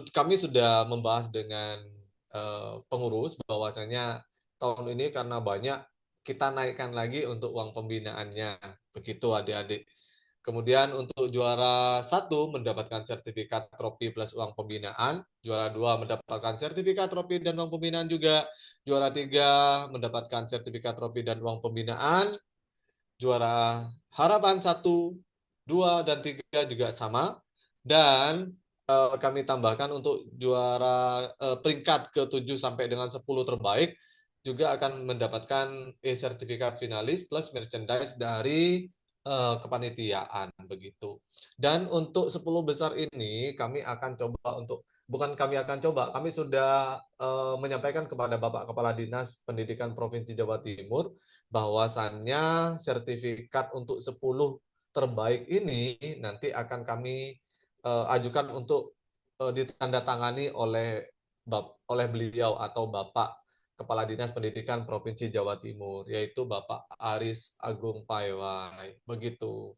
kami sudah membahas dengan pengurus bahwasanya tahun ini karena banyak, kita naikkan lagi untuk uang pembinaannya. Begitu adik-adik. Kemudian untuk juara 1 mendapatkan sertifikat trofi plus uang pembinaan, juara 2 mendapatkan sertifikat trofi dan uang pembinaan juga, juara 3 mendapatkan sertifikat trofi dan uang pembinaan, juara harapan 1, 2, dan 3 juga sama, dan kami tambahkan untuk juara peringkat ke-7 sampai dengan 10 terbaik juga akan mendapatkan sertifikat finalis plus merchandise dari kepanitiaan begitu. Dan untuk 10 besar ini kami akan coba untuk kami sudah menyampaikan kepada Bapak Kepala Dinas Pendidikan Provinsi Jawa Timur bahwasannya sertifikat untuk 10 terbaik ini nanti akan kami ajukan untuk ditandatangani oleh beliau atau Bapak Kepala Dinas Pendidikan Provinsi Jawa Timur, yaitu Bapak Aris Agung Paiwai. Begitu.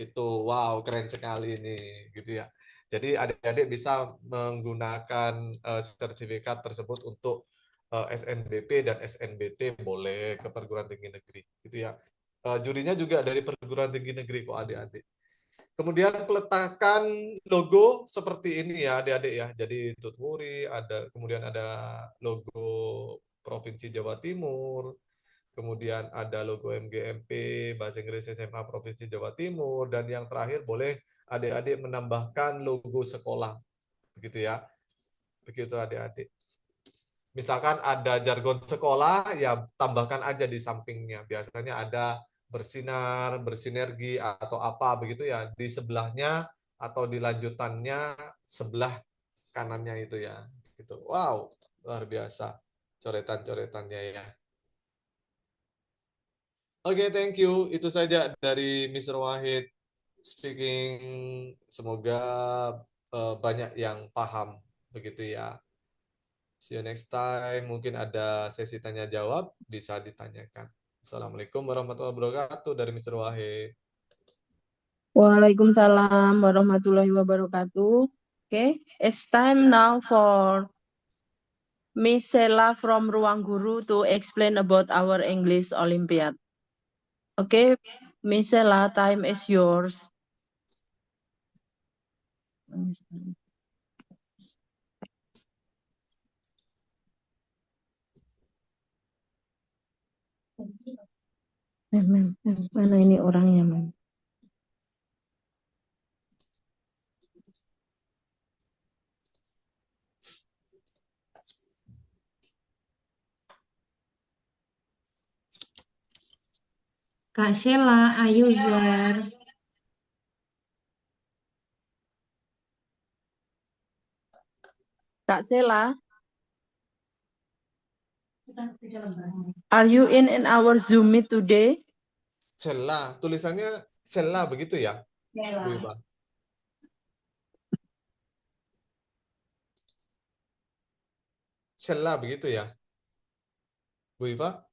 Itu wow, keren sekali ini gitu ya. Jadi adik-adik bisa menggunakan sertifikat tersebut untuk SNBP dan SNBT boleh ke perguruan tinggi negeri gitu ya. Jurinya juga dari perguruan tinggi negeri kok adik-adik. Kemudian peletakan logo seperti ini ya adik-adik ya. Jadi Tutwuri, kemudian ada logo Provinsi Jawa Timur, kemudian ada logo MGMP, Bahasa Inggris SMA Provinsi Jawa Timur, dan yang terakhir boleh adik-adik menambahkan logo sekolah. Begitu ya. Begitu adik-adik. Misalkan ada jargon sekolah, ya tambahkan aja di sampingnya. Biasanya ada bersinar, bersinergi, atau apa begitu ya. Di sebelahnya atau di lanjutannya sebelah kanannya itu ya. Gitu. Wow, luar biasa coretan-coretannya ya. Oke, thank you. Itu saja dari Mr. Wahid speaking. Semoga banyak yang paham begitu ya. See you next time. Mungkin ada sesi tanya jawab, bisa ditanyakan. Assalamualaikum warahmatullahi wabarakatuh dari Mr. Wahid. Waalaikumsalam warahmatullahi wabarakatuh. Okay, it's time now for Miss Sela from Ruang Guru to explain about our English Olympiad. Okay, Miss Sela, time is yours. Mana ini orangnya, Mem? Kak Sheila, are you there? Kak Sela, are you in our Zoom meet today? Sela, tulisannya Sela begitu ya, Bu Iva? Sela begitu ya, Bu Iva?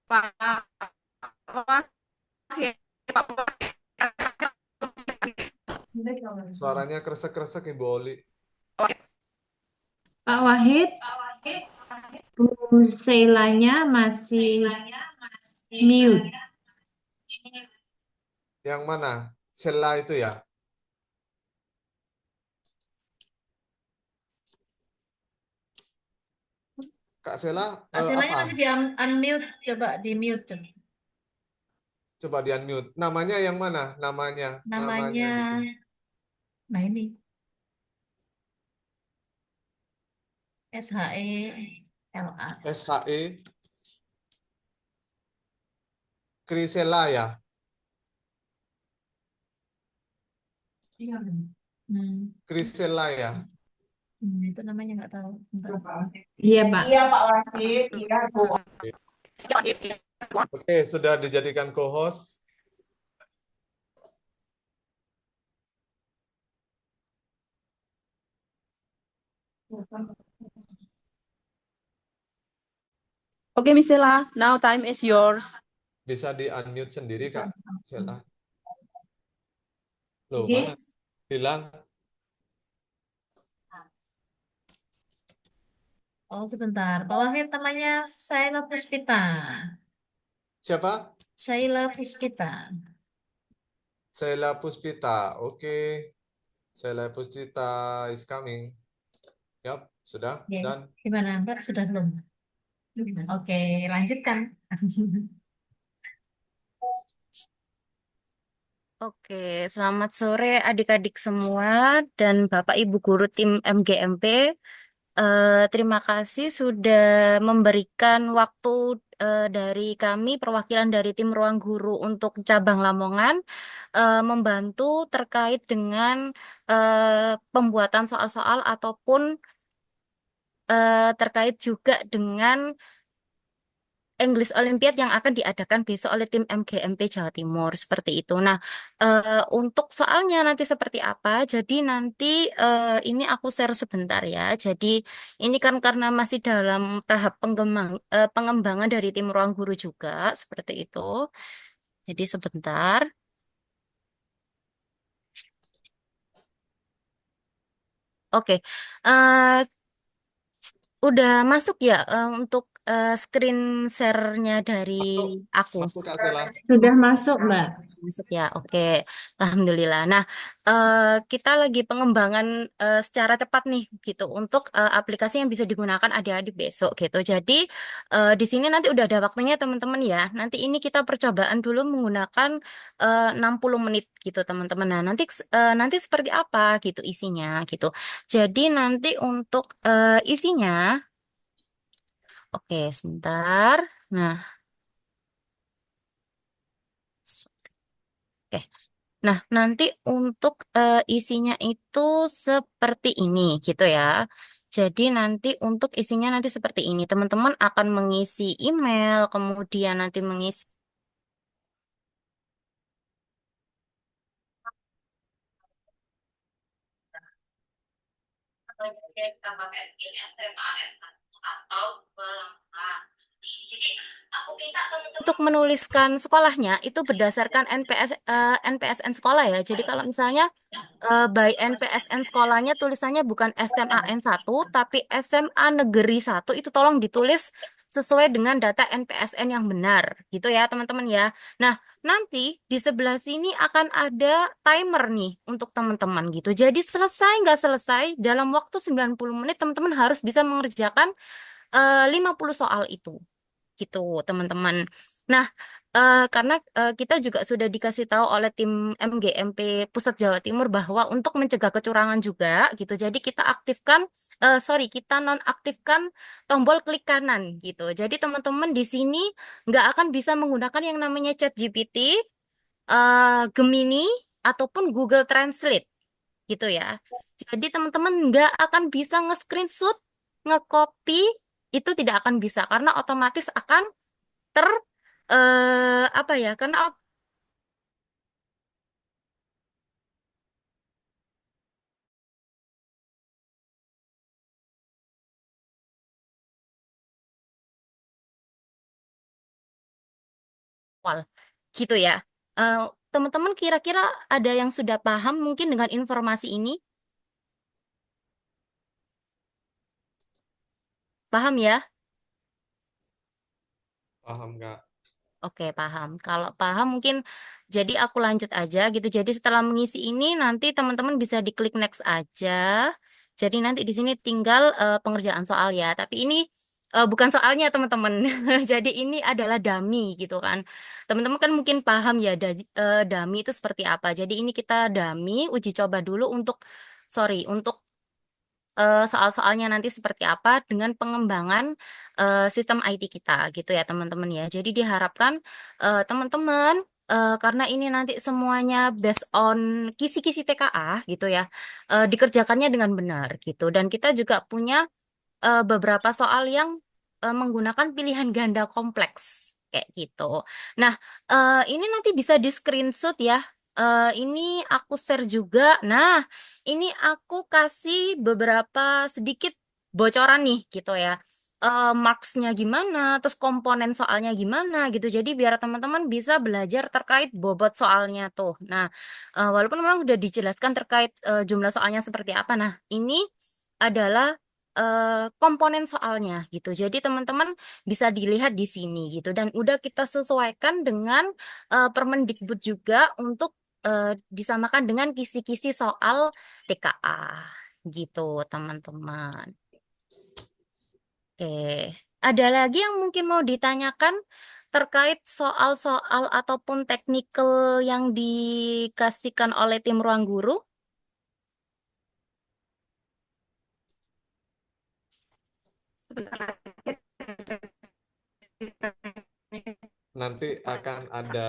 Pak Wahid, Pak Wahid. Suaranya kresek-kresek Ibu Oli. Pak Wahid, Bu Sheilanya masih mute. Yang mana? Sela itu ya? Kak Sela, Kak Selanya apa? masih di unmute, coba di mute coba. Coba di unmute. Namanya yang mana? Namanya. Namanya, Gitu. nah ini SHELA. SHE Krisela ya. Krisela ya. Itu namanya nggak tahu. Iya, Pak. Iya Pak Wahid, iya Bu. Wahid, iya. Oke, sudah dijadikan co-host. Okay, Miss Sela, now time is yours. Bisa di unmute sendiri Kak Sela. Loh, Oke. mana? Hilang. Oh, sebentar. Pak Wahid namanya Shaila Puspita. Siapa? Shaila Puspita. Sheila Puspita. Oke. Sheila Puspita is coming. Yap, sudah. Oke. Dan Gimana, Mbak? Sudah belum? Oke, lanjutkan. Oke, selamat sore adik-adik semua dan Bapak Ibu guru tim MGMP. Terima kasih sudah memberikan waktu dari kami, perwakilan dari tim Ruang Guru untuk cabang Lamongan, membantu terkait dengan pembuatan soal-soal ataupun terkait juga dengan English Olympiad yang akan diadakan besok oleh tim MGMP Jawa Timur seperti itu. Nah, untuk soalnya nanti seperti apa? Jadi nanti ini aku share sebentar ya. Jadi ini kan karena masih dalam tahap pengembangan dari tim Ruang Guru juga seperti itu. Jadi sebentar. Oke, eh, udah masuk ya untuk screen share-nya dari aku. masuk Kak Sela. Sudah masuk, Mbak. Masuk ya, oke. Alhamdulillah. Nah, kita lagi pengembangan secara cepat nih, gitu, untuk aplikasi yang bisa digunakan adik-adik besok, gitu. Jadi, di sini nanti udah ada waktunya, teman-teman ya. Nanti ini kita percobaan dulu menggunakan 60 menit, gitu, teman-teman. Nah, nanti seperti apa, gitu, isinya, gitu. Jadi, nanti untuk isinya, oke, sebentar. Nah, oke. Nah, nanti untuk isinya itu seperti ini gitu ya. Jadi nanti untuk isinya nanti seperti ini. Teman-teman akan mengisi email, kemudian nanti mengisi untuk menuliskan sekolahnya itu berdasarkan NPSN sekolah ya. Jadi kalau misalnya by NPSN sekolahnya tulisannya bukan SMAN 1 tapi SMA Negeri 1, itu tolong ditulis sesuai dengan data NPSN yang benar gitu ya teman-teman ya. Nah, nanti di sebelah sini akan ada timer nih untuk teman-teman gitu. Jadi selesai nggak selesai dalam waktu 90 menit teman-teman harus bisa mengerjakan 50 soal itu gitu teman-teman. Nah, karena kita juga sudah dikasih tahu oleh tim MGMP Pusat Jawa Timur bahwa untuk mencegah kecurangan juga gitu. Jadi kita aktifkan, kita nonaktifkan tombol klik kanan gitu. Jadi teman-teman di sini nggak akan bisa menggunakan yang namanya ChatGPT, Gemini ataupun Google Translate gitu ya. Jadi teman-teman nggak akan bisa nge-screenshot, nge-copy, itu tidak akan bisa karena otomatis akan apa ya? Karena awal gitu ya. Eh, Teman-teman kira-kira ada yang sudah paham mungkin dengan informasi ini? Paham ya? Paham, Kak. Oke, paham. Kalau paham mungkin jadi aku lanjut aja gitu. Jadi setelah mengisi ini nanti teman-teman bisa diklik next aja. Jadi nanti di sini tinggal pengerjaan soal ya. Tapi ini bukan soalnya teman-teman. Jadi ini adalah dummy gitu kan. Teman-teman kan mungkin paham ya dummy itu seperti apa. Jadi ini kita dummy uji coba dulu untuk soal-soalnya nanti seperti apa dengan pengembangan sistem IT kita gitu ya teman-teman ya. Jadi diharapkan teman-teman karena ini nanti semuanya based on kisi-kisi TKA gitu ya, dikerjakannya dengan benar gitu. Dan kita juga punya beberapa soal yang menggunakan pilihan ganda kompleks kayak gitu. Nah, ini nanti bisa di screenshot ya. Ini aku share juga. Nah, ini aku kasih beberapa sedikit bocoran nih gitu ya. Marksnya gimana, terus komponen soalnya gimana gitu. Jadi biar teman-teman bisa belajar terkait bobot soalnya tuh. Nah, walaupun memang udah dijelaskan terkait jumlah soalnya seperti apa. Nah, ini adalah komponen soalnya gitu. Jadi teman-teman bisa dilihat di sini gitu. Dan udah kita sesuaikan dengan Permendikbud juga untuk disamakan dengan kisi-kisi soal TKA gitu teman-teman. Oke, ada lagi yang mungkin mau ditanyakan terkait soal-soal ataupun teknikal yang dikasihkan oleh tim ruang guru? Nanti akan ada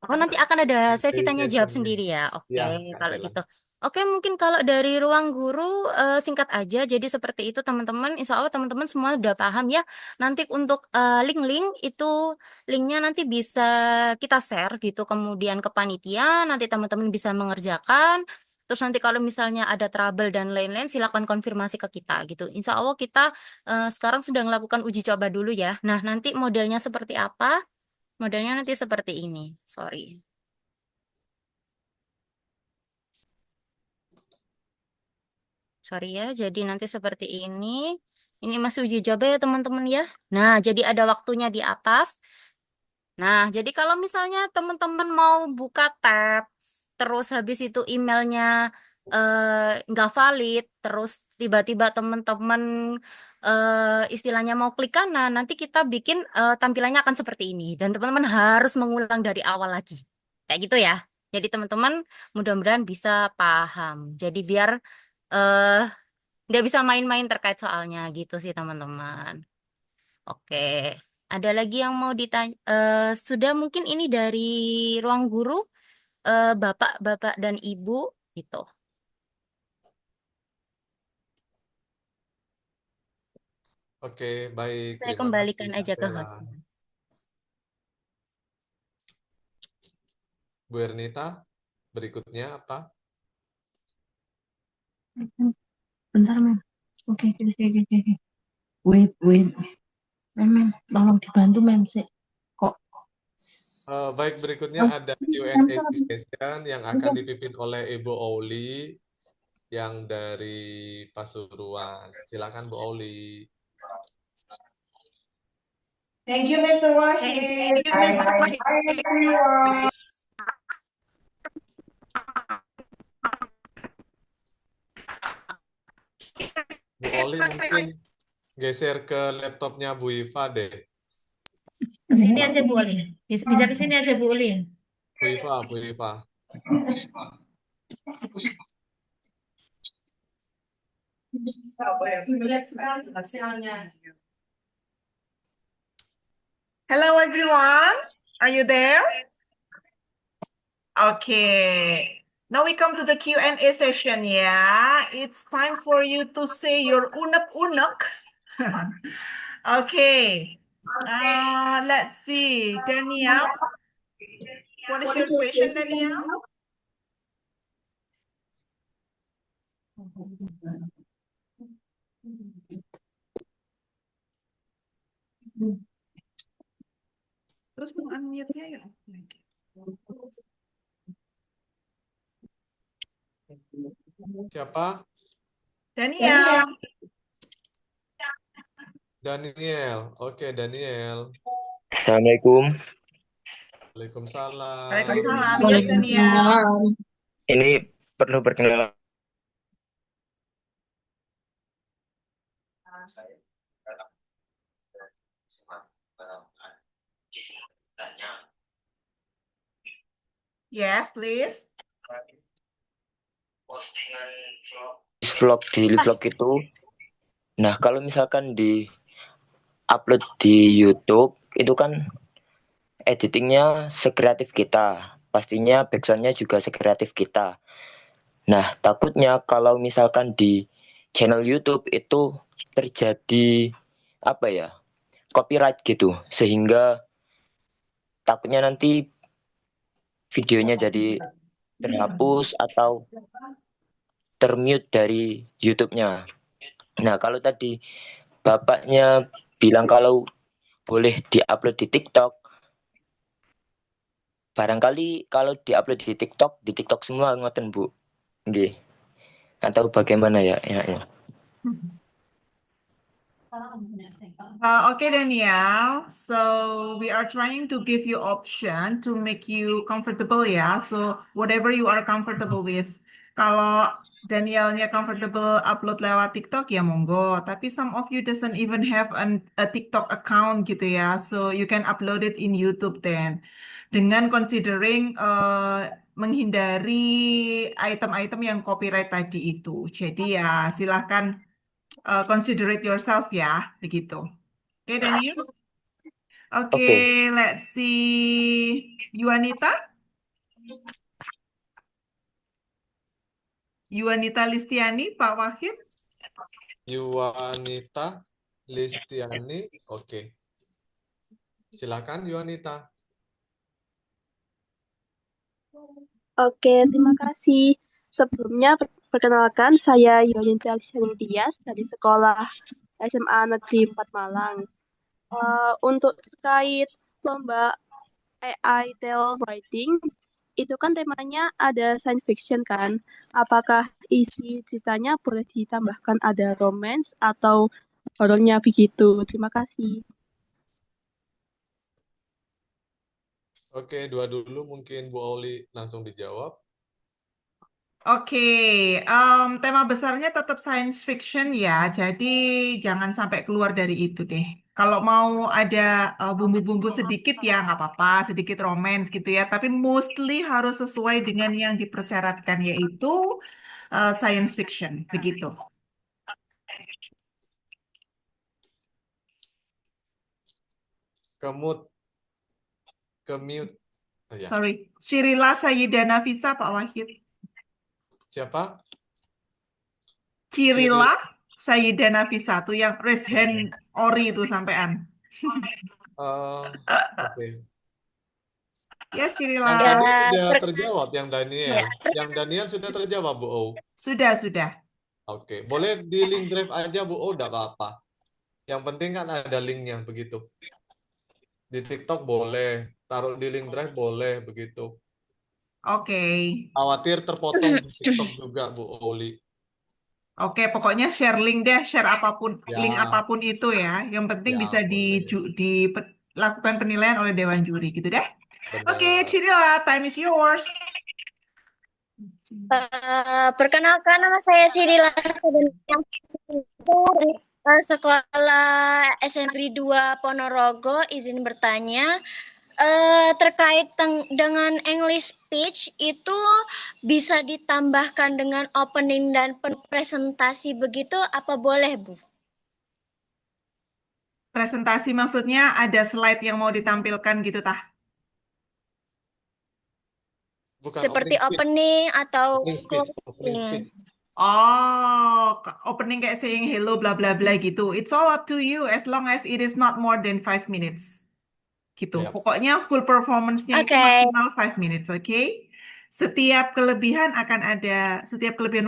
Oh, nanti akan ada sesi tanya jawab session. sendiri ya. Oke, Ya, Kak kalau Sheila. gitu. Oke, mungkin kalau dari ruang guru singkat aja. Jadi seperti itu teman-teman. Insya Allah teman-teman semua udah paham ya. Nanti untuk link-link itu linknya nanti bisa kita share gitu. Kemudian ke panitia, nanti teman-teman bisa mengerjakan. Terus nanti kalau misalnya ada trouble dan lain-lain, silakan konfirmasi ke kita gitu. Insya Allah kita sekarang sudah melakukan uji coba dulu ya. Nah, nanti modelnya seperti apa? Modelnya nanti seperti ini. Sorry. Sorry ya, jadi nanti seperti ini. Ini masih uji coba ya teman-teman ya. Nah, jadi ada waktunya di atas. Nah, jadi kalau misalnya teman-teman mau buka tab, terus habis itu emailnya nggak valid, terus tiba-tiba teman-teman istilahnya mau klik kanan, nanti kita bikin tampilannya akan seperti ini. Dan teman-teman harus mengulang dari awal lagi. Kayak gitu ya. Jadi teman-teman mudah-mudahan bisa paham. Jadi biar eh nggak bisa main-main terkait soalnya gitu sih teman-teman. Oke, ada lagi yang mau ditanya? Sudah mungkin ini dari ruang guru, bapak-bapak dan ibu gitu. Oke, baik. Saya Terima kasih, kembalikan Kak aja ke Sheila. hostnya. Bu Ernita, berikutnya apa? Bentar, Mem. Oke, oke, oke, oke, oke. Wait. Mem, tolong dibantu, Mem, sih. Kok Baik, berikutnya ada Q&A session yang akan dipimpin oleh Ibu Ouli yang dari Pasuruan. Silakan Bu Ouli. Thank you, Mr. Wahid. Hi, everyone. Bu Ouli mungkin geser ke laptopnya Bu Iva deh. Ke sini aja Bu Oli. Bisa ke sini aja Bu Oli. Bu Iva. Hello, everyone. Are you there? Okay. Now we come to the Q&A session, yeah? It's time for you to say your unek-unek. Okay. Let's see. Daniel, what is your question, Daniel? Terus mau unmute-nya ya? Siapa? Daniel. Daniel. Oke, Daniel. Assalamualaikum. Waalaikumsalam. Waalaikumsalam. Yes, Daniel. Ini perlu perkenalan. Yes, please. Vlog daily vlog itu. Nah, kalau misalkan di upload di YouTube itu kan editingnya sekreatif kita. Pastinya backsoundnya juga sekreatif kita. Nah, takutnya kalau misalkan di channel YouTube itu terjadi apa ya? Copyright gitu. Sehingga takutnya nanti videonya jadi terhapus atau termute dari YouTube-nya. Nah, kalau tadi bapaknya bilang kalau boleh diupload di TikTok, barangkali kalau diupload di TikTok semua ngoten Bu. Nggih. Atau bagaimana ya enaknya? Okay, Daniel. So we are trying to give you option to make you comfortable ya. So whatever you are comfortable with. Kalau Danielnya comfortable upload lewat TikTok ya monggo. Tapi some of you doesn't even have a TikTok account gitu ya. So you can upload it in YouTube then. Dengan considering menghindari item-item yang copyright tadi itu. Jadi ya silahkan consider it yourself ya, begitu. Oke, Daniel? Oke, let's see. Yuanita? Yuanita Listiani, Pak Wahid? Yuanita Listiani. Oke. Silakan Yuanita. Oke, terima kasih. Sebelumnya, perkenalkan, saya Yuanita Listiani Tias dari Sekolah SMA Negeri 4 Malang. Untuk terkait lomba AI Tale Writing, itu kan temanya ada science fiction kan? Apakah isi ceritanya boleh ditambahkan ada romance atau horornya begitu? Terima kasih. Oke, dua dulu mungkin Bu Oli langsung dijawab. Oke, tema besarnya tetap science fiction ya, jadi jangan sampai keluar dari itu deh. Kalau mau ada bumbu-bumbu sedikit ya nggak apa-apa, sedikit romance gitu ya, tapi mostly harus sesuai dengan yang dipersyaratkan yaitu science fiction, begitu. Kemute. Oh, ya. Sorry, Shirila Sayyida Nafisa, Pak Wahid. Siapa? Cirila Sayyida Nafisa tuh yang raise hand ori itu sampean. Oke. Ya, Cirila. Yang tadi sudah terjawab, yang Daniel. Yang Daniel sudah terjawab, Bu O. Sudah. Oke, boleh di link drive aja, Bu O, enggak apa-apa. Yang penting kan ada linknya, begitu. Di TikTok boleh, taruh di link drive boleh, begitu. Oke. Khawatir terpotong di TikTok juga, Bu Oli. Oke, pokoknya share link deh, share apapun, Ya. link apapun itu ya. Yang penting Ya, bisa boleh. dilakukan penilaian oleh Dewan Juri gitu deh. Benar. Oke, Cirila, time is yours. Perkenalkan, nama saya Sirila dari Sekolah SMP 2 Ponorogo. Izin bertanya, terkait dengan English speech itu bisa ditambahkan dengan opening dan presentasi begitu, apa boleh, Bu? Presentasi maksudnya ada slide yang mau ditampilkan gitu tah? Seperti opening atau closing speech. Oh, opening kayak saying hello, bla bla bla gitu. It's all up to you as long as it is not more than 5 minutes. Gitu. Yep. Pokoknya full performance-nya itu Oke. maksimal 5 minutes, oke? Setiap kelebihan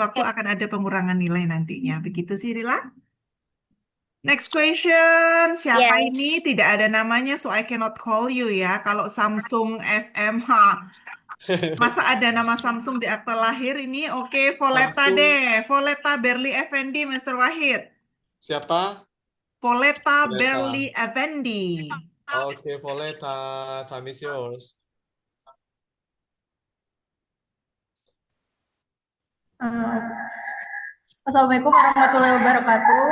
waktu akan ada pengurangan nilai nantinya. Begitu sih, Rila? Next question. Siapa ini? Yes. Tidak ada namanya, so I cannot call you ya. Kalau Samsung SMH. Masa ada nama Samsung di akta lahir ini? Oke, Voleta Samsung. deh. Voleta Berli Effendi, Mr. Wahid. Siapa? Voleta Voleta. Berli Effendi. Okay, Voleta, time is yours. Assalamualaikum warahmatullahi wabarakatuh.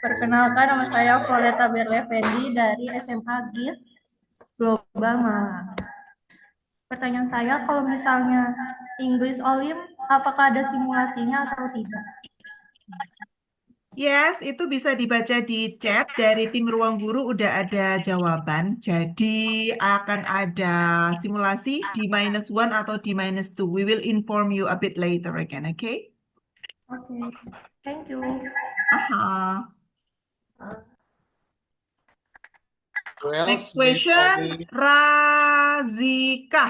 Perkenalkan, nama saya Voleta Berli Effendi dari SMA GIS Global Malang. Pertanyaan saya, kalau misalnya English Olim, apakah ada simulasinya atau tidak? Yes, itu bisa dibaca di chat dari tim Ruang Guru udah ada jawaban. Jadi akan ada simulasi di -1 atau di -2. We will inform you a bit later again, okay? Oke, thank you. Aha. Who else Next needs question, only- Razika.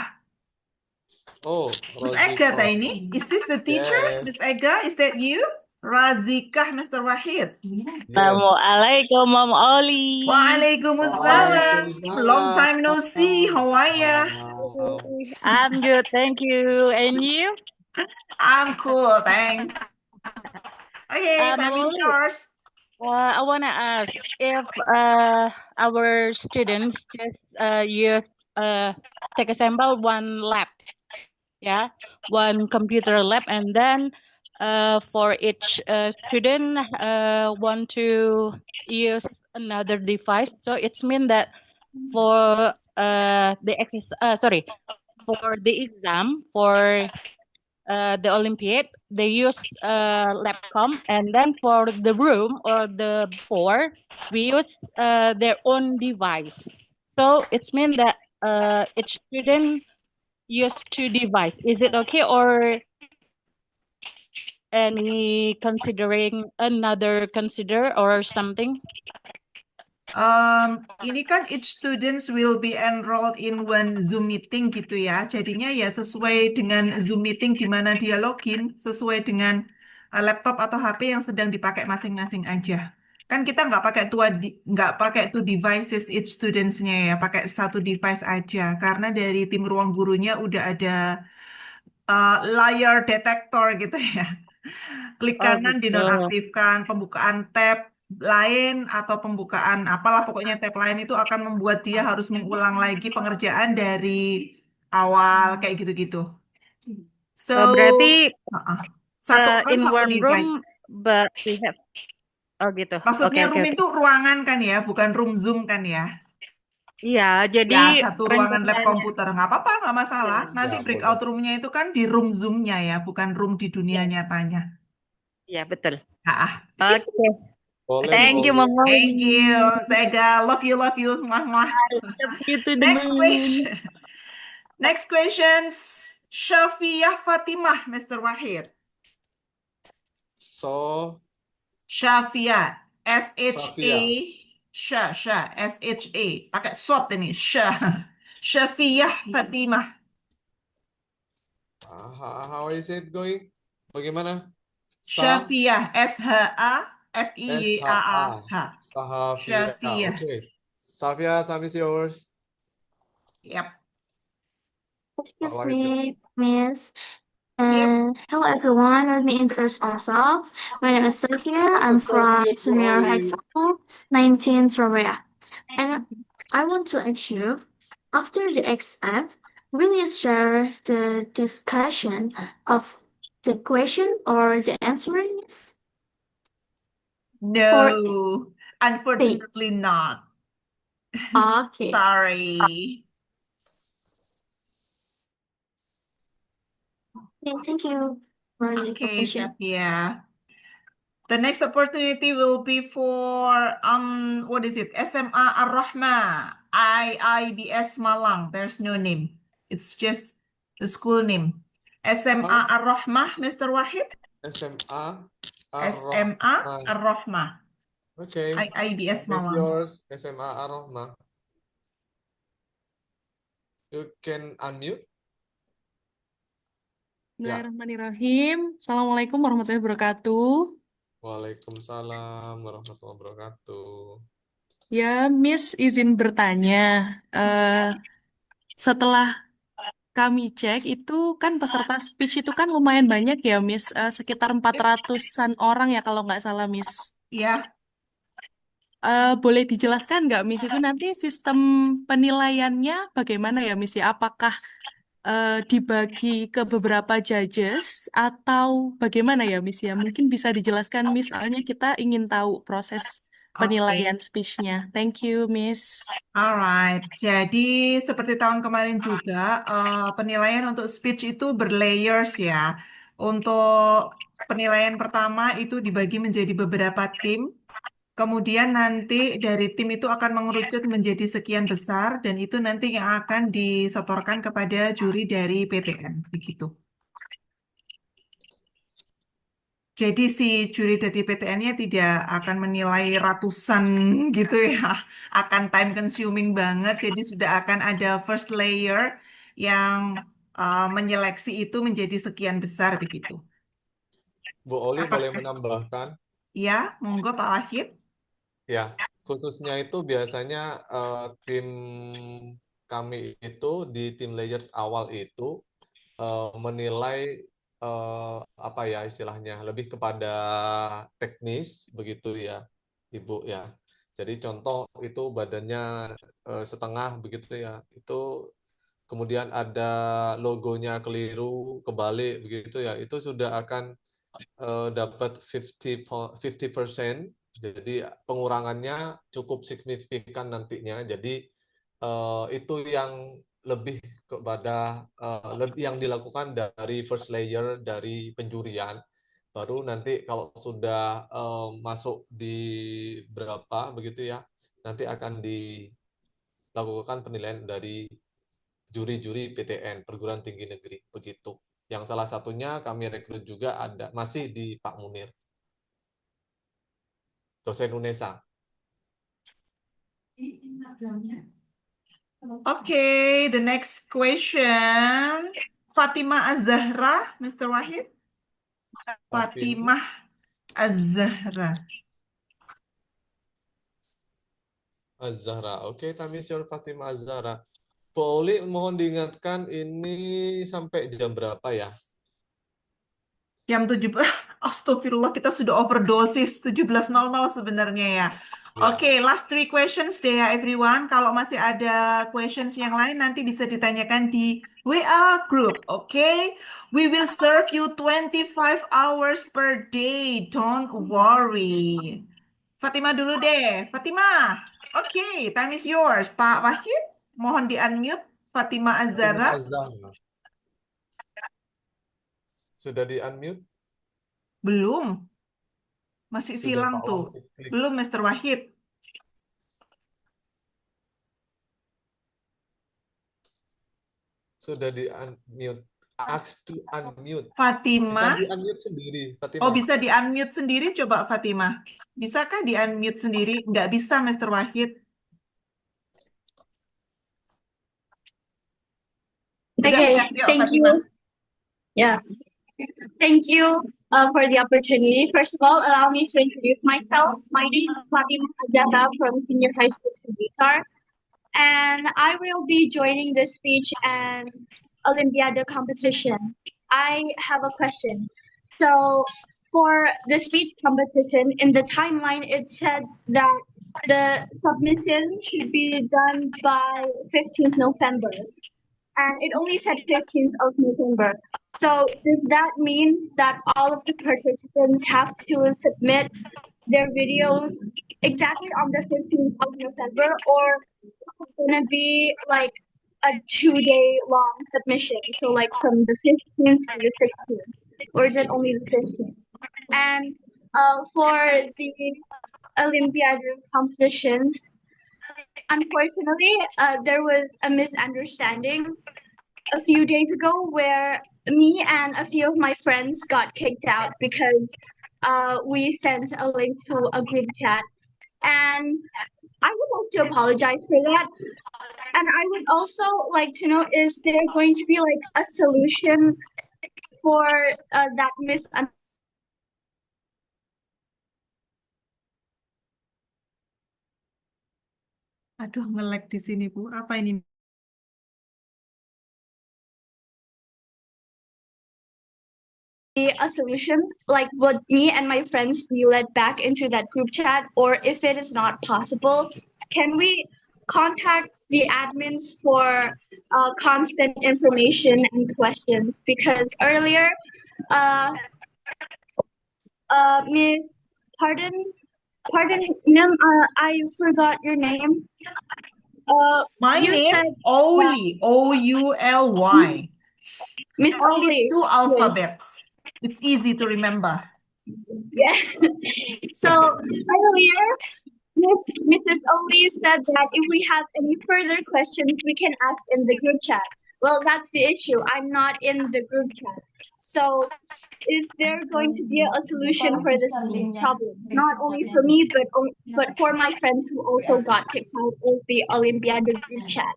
Oh, Miss Roziko. Ega Taini, is this the teacher? Yes. Miss Ega, is that you? Razika, Mr. Wahid. Yes. Assalamualaikum, Mom Oli. Waalaikumsalam. Long time no see. How are ya? Wow. I'm good, thank you. And you? I'm cool, thanks. Okay, Mom time is Oli, yours. I want to ask if our students just take a sample one lab, yeah, one computer lab, and then for each student want to use another device. So it's mean that for for the exam for the Olympiad, they use Labcom, and then for the room or the board, we use their own device. So it's mean that each student use two device. Is it okay, or any considering another consider or something? Ini kan each students will be enrolled in one Zoom meeting gitu ya. Jadinya ya sesuai dengan Zoom meeting di mana dia login, sesuai dengan laptop atau HP yang sedang dipakai masing-masing aja. Kan kita nggak pakai two devices each studentsnya ya, pakai satu device aja. Karena dari tim Ruang Gurunya udah ada layar detector gitu ya. Klik Oh, kanan gitu. dinonaktifkan, pembukaan tab lain atau pembukaan apalah pokoknya tab lain itu akan membuat dia harus mengulang lagi pengerjaan dari awal kayak gitu-gitu. So, Berarti satu orang in satu one device. room, but we have. Oh gitu. Maksudnya Oke, room oke. itu ruangan kan ya, bukan room Zoom kan ya? Iya, Ya, jadi satu ruangan lab rencananya. komputer. Nggak apa-apa, nggak masalah. Nanti Ya, breakout boleh. roomnya itu kan di room Zoom-nya ya, bukan room di dunia nyatanya. Iya, betul. Begitu. Oke. Boleh, Thank you, boleh. Mom Oli. Thank you, Sega. Love you, love you. Mwah, mwah. Love you to the Next moon. question. Next questions. Syafiyah Fatimah, Mr. Wahid. So, Syafiyah, S-H-A, Syafiyah. S-H-A. Pakai short ini, Syafiyah Fatimah. How is it going? Bagaimana? Syafiyah, S-H-A-F-I-Y-A-A. Safia. Syafiyah. Okay. Safia, time is yours. Yep. Excuse Alright. me, Miss. Hello everyone, let me introduce myself. My name is Sophia. I'm from Senior High School, 19 Surabaya. And I want to ask you, after the exam, will you share the discussion of the question or the answers? No, unfortunately not. Okay. Sorry. Okay, thank you for the Okay, information. Syafia. The next opportunity will be for what is it? SMA Ar-Rahma, IIBS Malang. There's no name. It's just the school name. SMA Ar-Rahmah, Mr. Wahid. SMA SMA Ar-Rahmah. Ar-Rahmah. Okay. IBS It's Malang. yours, SMA Ar-Rahmah. You can unmute. Ya. Bismillahirrahmanirrahim. Assalamualaikum warahmatullahi wabarakatuh. Waalaikumsalam warahmatullahi wabarakatuh. Ya, Miss izin bertanya. Setelah kami cek itu kan peserta speech itu kan lumayan banyak ya, Miss. Sekitar 400-an orang ya kalau nggak salah, Miss. Iya. Boleh dijelaskan nggak, Miss, itu nanti sistem penilaiannya bagaimana ya, Miss ya? Apakah dibagi ke beberapa judges atau bagaimana ya, Miss ya? Mungkin bisa dijelaskan, Miss, soalnya kita ingin tahu proses penilaian speech-nya. Thank you, Miss. Alright, jadi seperti tahun kemarin juga penilaian untuk speech itu berlayers ya. Untuk penilaian pertama itu dibagi menjadi beberapa tim. Kemudian nanti dari tim itu akan mengerucut menjadi sekian besar dan itu nanti yang akan disetorkan kepada juri dari PTN begitu. Jadi si juri dari PTN-nya tidak akan menilai ratusan gitu ya, akan time consuming banget. Jadi sudah akan ada first layer yang menyeleksi itu menjadi sekian besar begitu. Bu Oli boleh menambahkan? Ya, monggo Pak Wahid. Ya, khususnya itu biasanya tim kami itu di tim layers awal itu menilai apa ya istilahnya lebih kepada teknis begitu ya, Ibu ya. Jadi contoh itu badannya setengah begitu ya, itu kemudian ada logonya keliru, kebalik begitu ya, itu sudah akan dapat 50%. Jadi pengurangannya cukup signifikan nantinya. Jadi itu yang lebih kepada yang dilakukan dari first layer dari penjurian. Baru nanti kalau sudah masuk di berapa begitu ya, nanti akan dilakukan penilaian dari juri-juri PTN, perguruan tinggi negeri begitu. Yang salah satunya kami rekrut juga ada masih di Pak Munir, dosen UNESA. Okay, the next question. Fatima Az-Zahra, Mr. Wahid. Fatimah Az-Zahra. Az-Zahra. Oke, kami siap Fatimah Az-Zahra. Poli, mohon diingatkan ini sampai jam berapa ya? Jam 7, astagfirullah kita sudah overdosis, 17.00 sebenarnya ya. Oke, last 3 questions deh ya everyone. Kalau masih ada questions yang lain nanti bisa ditanyakan di WA group, oke? We will serve you 25 hours per day, don't worry. Fatima dulu deh, Fatima. Oke, time is yours. Pak Wahid, mohon di-unmute Fatima Az-Zahra. Sudah di-unmute? Belum. Masih Sudah, silang Pak tuh. Wahid. Belum, Mr. Wahid. Sudah di-unmute. Ask to unmute. Fatima. Bisa di-unmute sendiri, Fatima. Oh, bisa di-unmute sendiri coba, Fatima. Bisakah di-unmute sendiri? Nggak bisa, Mr. Wahid. Okay, thank you. Yeah. Thank you for the opportunity. First of all, allow me to introduce myself. My name is Fatima Az-Zahra from Senior High School in Blitar, and I will be joining the speech and Olympiad competition. I have a question. So for the speech competition, in the timeline, it said that the submission should be done by 15th November. And it only said 15th of November. So does that mean that all of the participants have to submit their videos exactly on the 15th of November, or it's gonna be like a 2-day long submission? So like from the 15th to the 16th, or is it only the 15th? And for the Olympiad competition, unfortunately, there was a misunderstanding a few days ago where me and a few of my friends got kicked out because we sent a link to a group chat, and I would like to apologize for that. And I would also like to know, is there going to be like a solution for that misunderstanding? Aduh, nge-lag di sini, Bu. Apa ini? A solution? Like, would me and my friends be let back into that group chat? Or if it is not possible, can we contact the admins for constant information and questions? Because earlier, Miss, pardon, ma'am, I forgot your name. My You name, said Oly, O-U-L-Y. Miss Only Oli. 2 alphabets. It's easy to remember. Yeah. So earlier, Mrs. Oli said that if we have any further questions, we can ask in the group chat. Well, that's the issue. I'm not in the group chat. So is there going to be a solution for this problem? Not only for me, but for my friends who also got kicked out of the Olympiad group chat.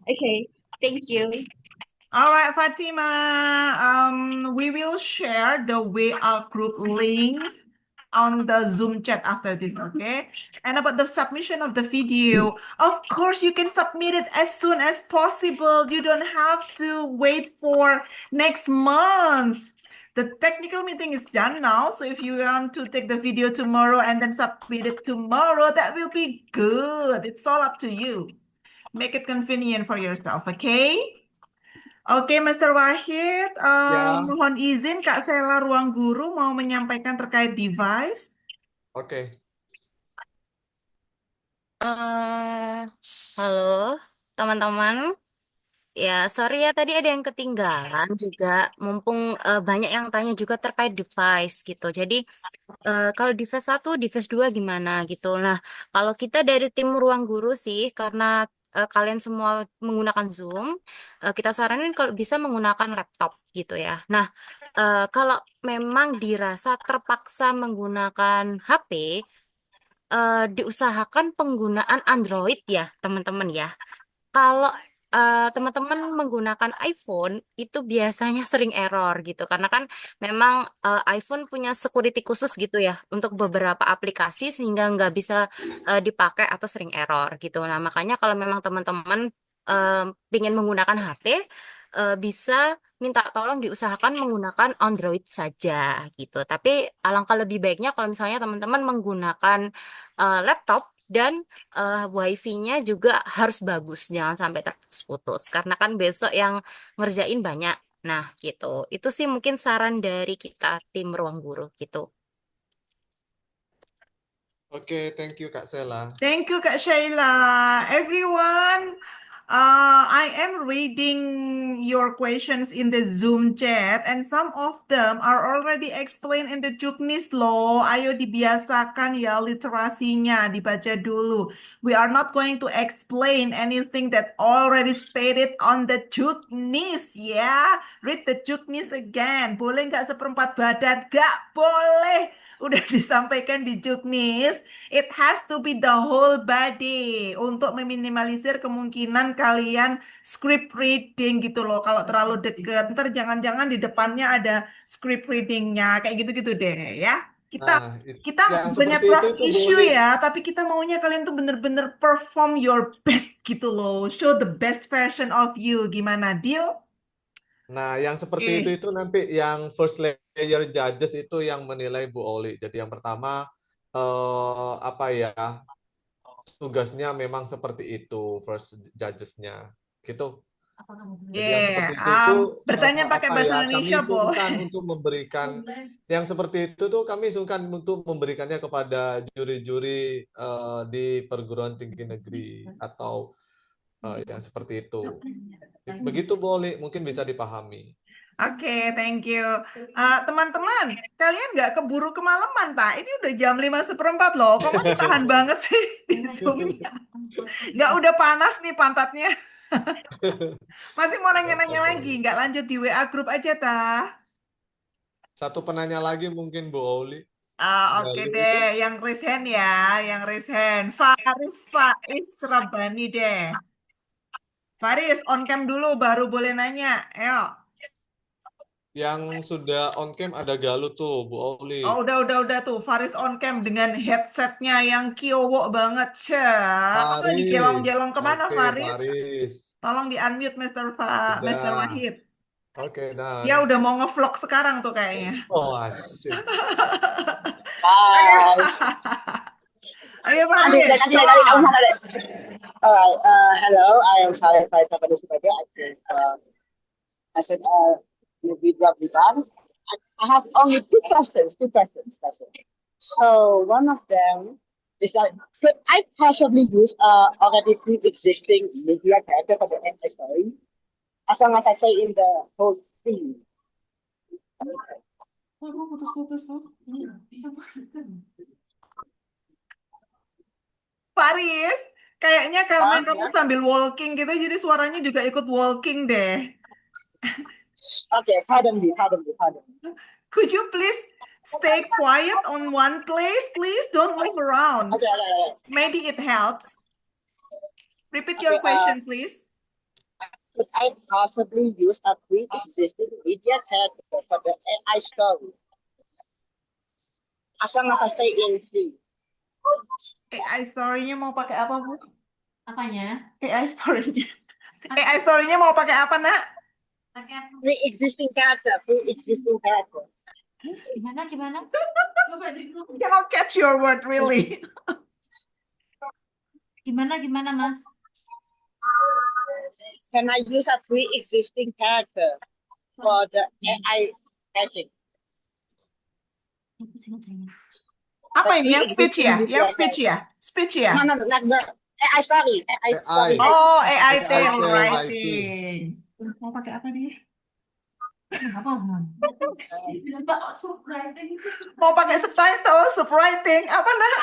Okay, thank you. All right, Fatima. We will share the way out group link on the Zoom chat after this, okay? And about the submission of the video, of course, you can submit it as soon as possible. You don't have to wait for next month. The technical meeting is done now, so if you want to take the video tomorrow and then submit it tomorrow, that will be good. It's all up to you. Make it convenient for yourself, okay? Oke, Mr. Wahid, Ya, mohon izin Kak Sela Ruang Guru mau menyampaikan terkait device. oke. Halo teman-teman. Ya, sorry ya tadi ada yang ketinggalan juga. Mumpung banyak yang tanya juga terkait device gitu. Jadi kalau device 1, device 2 gimana gitu. Nah, kalau kita dari tim Ruang Guru sih, karena kalian semua menggunakan Zoom, kita saranin kalau bisa menggunakan laptop gitu ya. Nah, kalau memang dirasa terpaksa menggunakan HP, diusahakan penggunaan Android ya, teman-teman ya. Kalau teman-teman menggunakan iPhone itu biasanya sering error gitu karena kan memang iPhone punya security khusus gitu ya untuk beberapa aplikasi sehingga nggak bisa dipakai atau sering error gitu. Nah makanya kalau memang teman-teman ingin menggunakan HP bisa minta tolong diusahakan menggunakan Android saja gitu. Tapi alangkah lebih baiknya kalau misalnya teman-teman menggunakan laptop dan wifi-nya juga harus bagus, jangan sampai terputus-putus. Karena kan besok yang ngerjain banyak. Nah, gitu. Itu sih mungkin saran dari kita tim Ruang Guru gitu. Oke, thank you Kak Sela. Thank you, Kak Sheila. Everyone, I am reading your questions in the Zoom chat, and some of them are already explained in the Juknis Law. Ayo dibiasakan ya literasinya, dibaca dulu. We are not going to explain anything that already stated on the Juknis, ya. Read the Juknis again. Boleh nggak seperempat badan? Nggak boleh. Udah disampaikan di Juknis. It has to be the whole body untuk meminimalisir kemungkinan kalian script reading gitu loh. Kalau terlalu deket, ntar jangan-jangan di depannya ada script readingnya kayak gitu-gitu deh ya. Nah, Kita yang banyak seperti trust itu issue boleh. ya, tapi kita maunya kalian tuh bener-bener perform your best gitu loh. Show the best version of you. Gimana, deal? Nah, yang seperti itu nanti yang first layer judges itu yang menilai Bu Oli. Jadi yang pertama apa ya, tugasnya memang seperti itu first judges-nya gitu. Jadi yang seperti itu bertanya pakai bahasa kami Indonesia sungkan boleh. untuk memberikan yang seperti itu tuh kami sungkan untuk memberikannya kepada juri-juri di perguruan tinggi negeri atau yang seperti itu. Begitu boleh, mungkin bisa dipahami. Oke, thank you. Teman-teman, kalian nggak keburu kemalaman, tak? Ini udah jam 5:15 loh. Kok masih tahan banget sih di Zoom-nya? Nggak udah panas nih pantatnya. Masih mau nanya-nanya lagi? Nggak lanjut di WA grup aja, tah? Satu penanya lagi mungkin Bu Oli. Oke Lalu deh, yang raise hand ya, yang raise hand. Faris Faiz Rabbani deh. Faris, on cam dulu baru boleh nanya. Ayo. yang sudah on cam ada Galuh tuh, Bu Oli. Oh, udah tuh. Faris on cam dengan headsetnya yang kiowo banget. Masa Faris. digelong-gelong kemana, Oke, Faris? Faris. Tolong di-unmute, Mr. Udah. Wahid. Oke, dan. Dia udah mau ngevlog sekarang tuh kayaknya. Oh, asik. Ayo, Faris. Hello, I am Faris Supadia. I said, I have only two questions. So one of them is that could I possibly use already pre-existing media character for the end story, as long as I stay in the whole thing? Faris, kayaknya karena kamu sambil walking gitu, jadi suaranya juga ikut walking deh. Okay, pardon me. Could you please stay quiet on one place, please? Don't move around. Okay. Maybe it helps. Repeat your question, please. Could I possibly use a pre-existing media character for the AI story, as long as I stay in free? AI story-nya mau pakai apa, Bu? Apanya? AI story-nya. AI story-nya mau pakai apa, Nak? Pre-existing character. Gimana? Cannot catch your word, really. Gimana, Mas? Can I use a pre-existing character for the AI editing? Apa ini? Yang speech ya? Speech ya? No, AI story. Oh, AI tale writing. Mau pakai apa dia? Mau pakai subtitle, subwriting, apa Nak?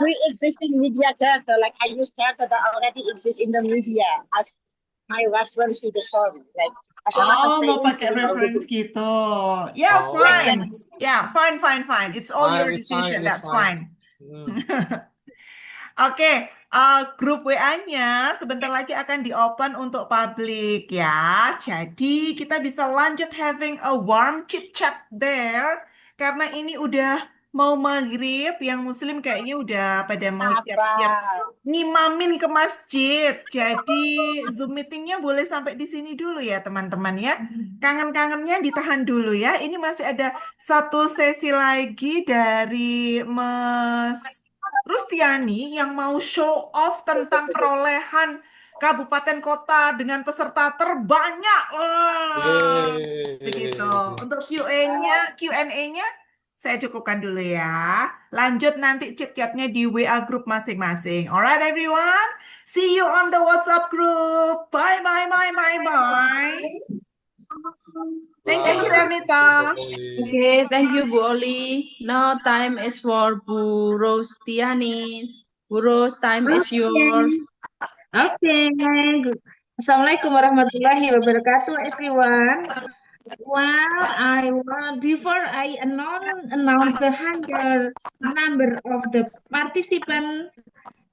Pre-existing media character, like I use character that already exists in the media as my reference to the story. Like, as long as I stay mau in pakai the reference gitu. Yeah, fine. Yeah, fine. It's all your decision. That's fine. Oke, grup WA-nya sebentar lagi akan di-open untuk publik ya. Jadi kita bisa lanjut having a warm chit-chat there. Karena ini udah mau maghrib, yang muslim kayaknya udah pada mau siap-siap ngimamin ke masjid. Jadi Zoom meetingnya boleh sampai di sini dulu ya teman-teman ya. Kangen-kangennya ditahan dulu ya. Ini masih ada satu sesi lagi dari Mas Rustiani yang mau show off tentang perolehan kabupaten kota dengan peserta terbanyak. Begitu. Untuk Q&A-nya saya cukupkan dulu ya. Lanjut nanti chit-chatnya di WA group masing-masing. Alright everyone, see you on the WhatsApp group. Bye. Thank you, Ernita. Okay, thank you, Bu Oli. Now time is for Bu Rostiani. Bu Ros, time is yours. Okay. Assalamualaikum warahmatullahi wabarakatuh, everyone. Well, before I announce the higher number of the participants,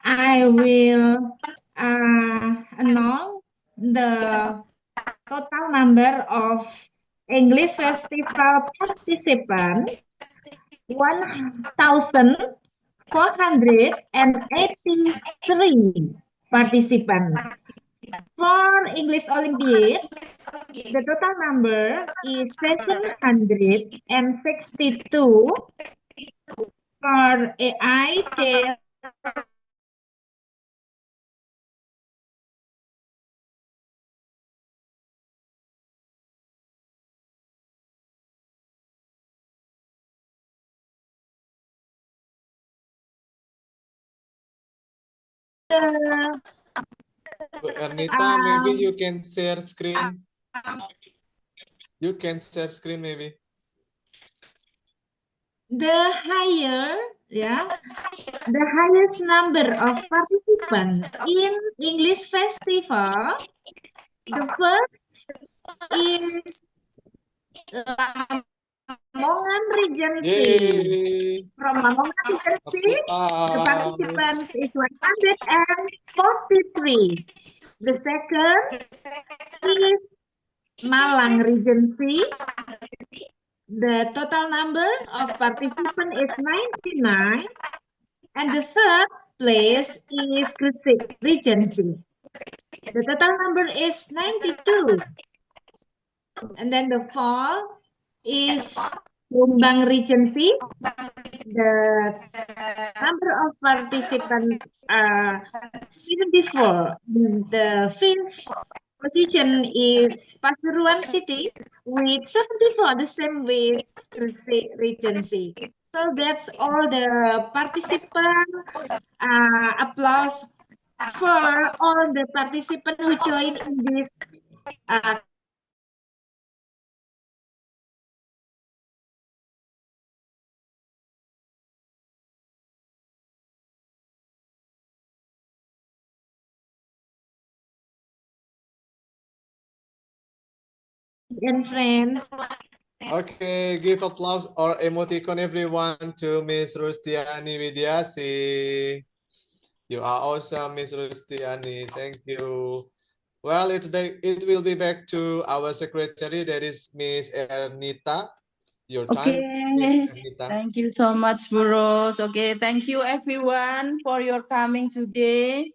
I will announce the total number of English Festival participants, 1,483 participants. For English Olympiad, the total number is 762. For AI, Ernita, maybe you can share screen. the higher Yeah, the highest number of participants in English festival. The first is Lamongan Regency. Yeay. From Lamongan Regency, Tepuk the tangan. participants is 143. The second is Malang Regency. The total number of participants is 99. And the third place is Gresik Regency. The total number is 92. And then the fourth is Jombang Regency. The number of participants are 74. The fifth position is Pasuruan City with 74, the same with Gresik Regency. So that's all the participants. Applause for all the participants who joined in this and friends. Okay, give applause or emoticon everyone to Miss Rustiani Widiasi. You are awesome, Miss Rustiani. Thank you. Well, it will be back to our secretary, that is Miss Ernita. Your time, Miss Okay, Ernita. thank you so much, Bu Ros. Okay, thank you everyone for your coming today.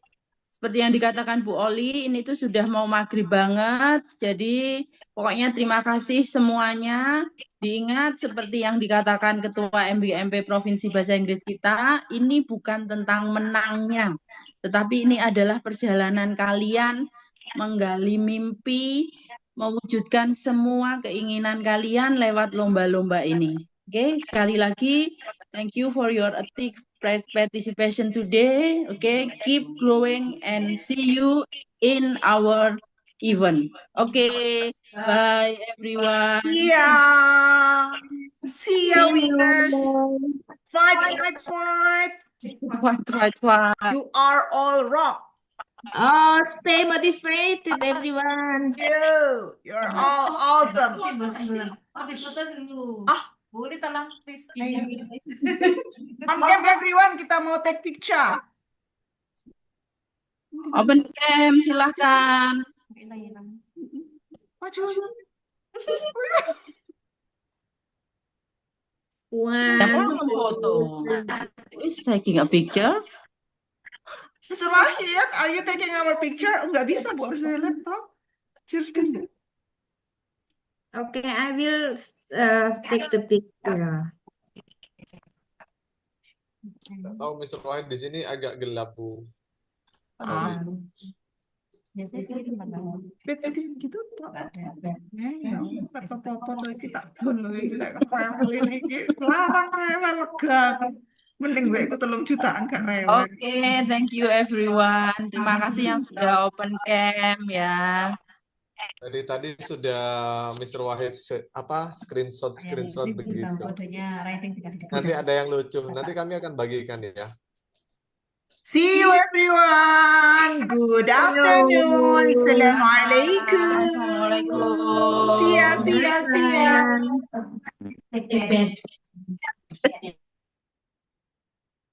Seperti yang dikatakan Bu Oli, ini tuh sudah mau maghrib banget. Jadi pokoknya terima kasih semuanya. Diingat seperti yang dikatakan Ketua MBMP Provinsi Bahasa Inggris kita, ini bukan tentang menangnya, tetapi ini adalah perjalanan kalian menggali mimpi, mewujudkan semua keinginan kalian lewat lomba-lomba ini. Oke, sekali lagi, thank you for your active participation today. Okay, keep growing and see you in our event. Okay, bye everyone. Yeah. See ya, See winners. you. Fight, fight, fight. Fight. You are all rock. Oh, stay motivated, everyone. You're all awesome. Boleh tolong please. On cam everyone, kita mau take picture. Open cam, silahkan. Maju. Siapa yang foto? Who is taking a picture? Mr. Wahid, are you taking our picture? Nggak bisa, Bu, harus dari laptop. Seriuskan. Okay, I will take the picture. Tahu Mr. Wahid di sini agak gelap, Bu. Biasanya sih tempat lain. Gitu, mending gue ikut 3 jutaan gak rela. Okay, thank you everyone. Terima kasih yang sudah open cam ya. Jadi tadi sudah Mr. Wahid screenshot begitu. Nanti ada yang lucu. Nanti kami akan bagikan ya. See you everyone. Good afternoon. Assalamualaikum. Assalamualaikum. See ya. Take the bed.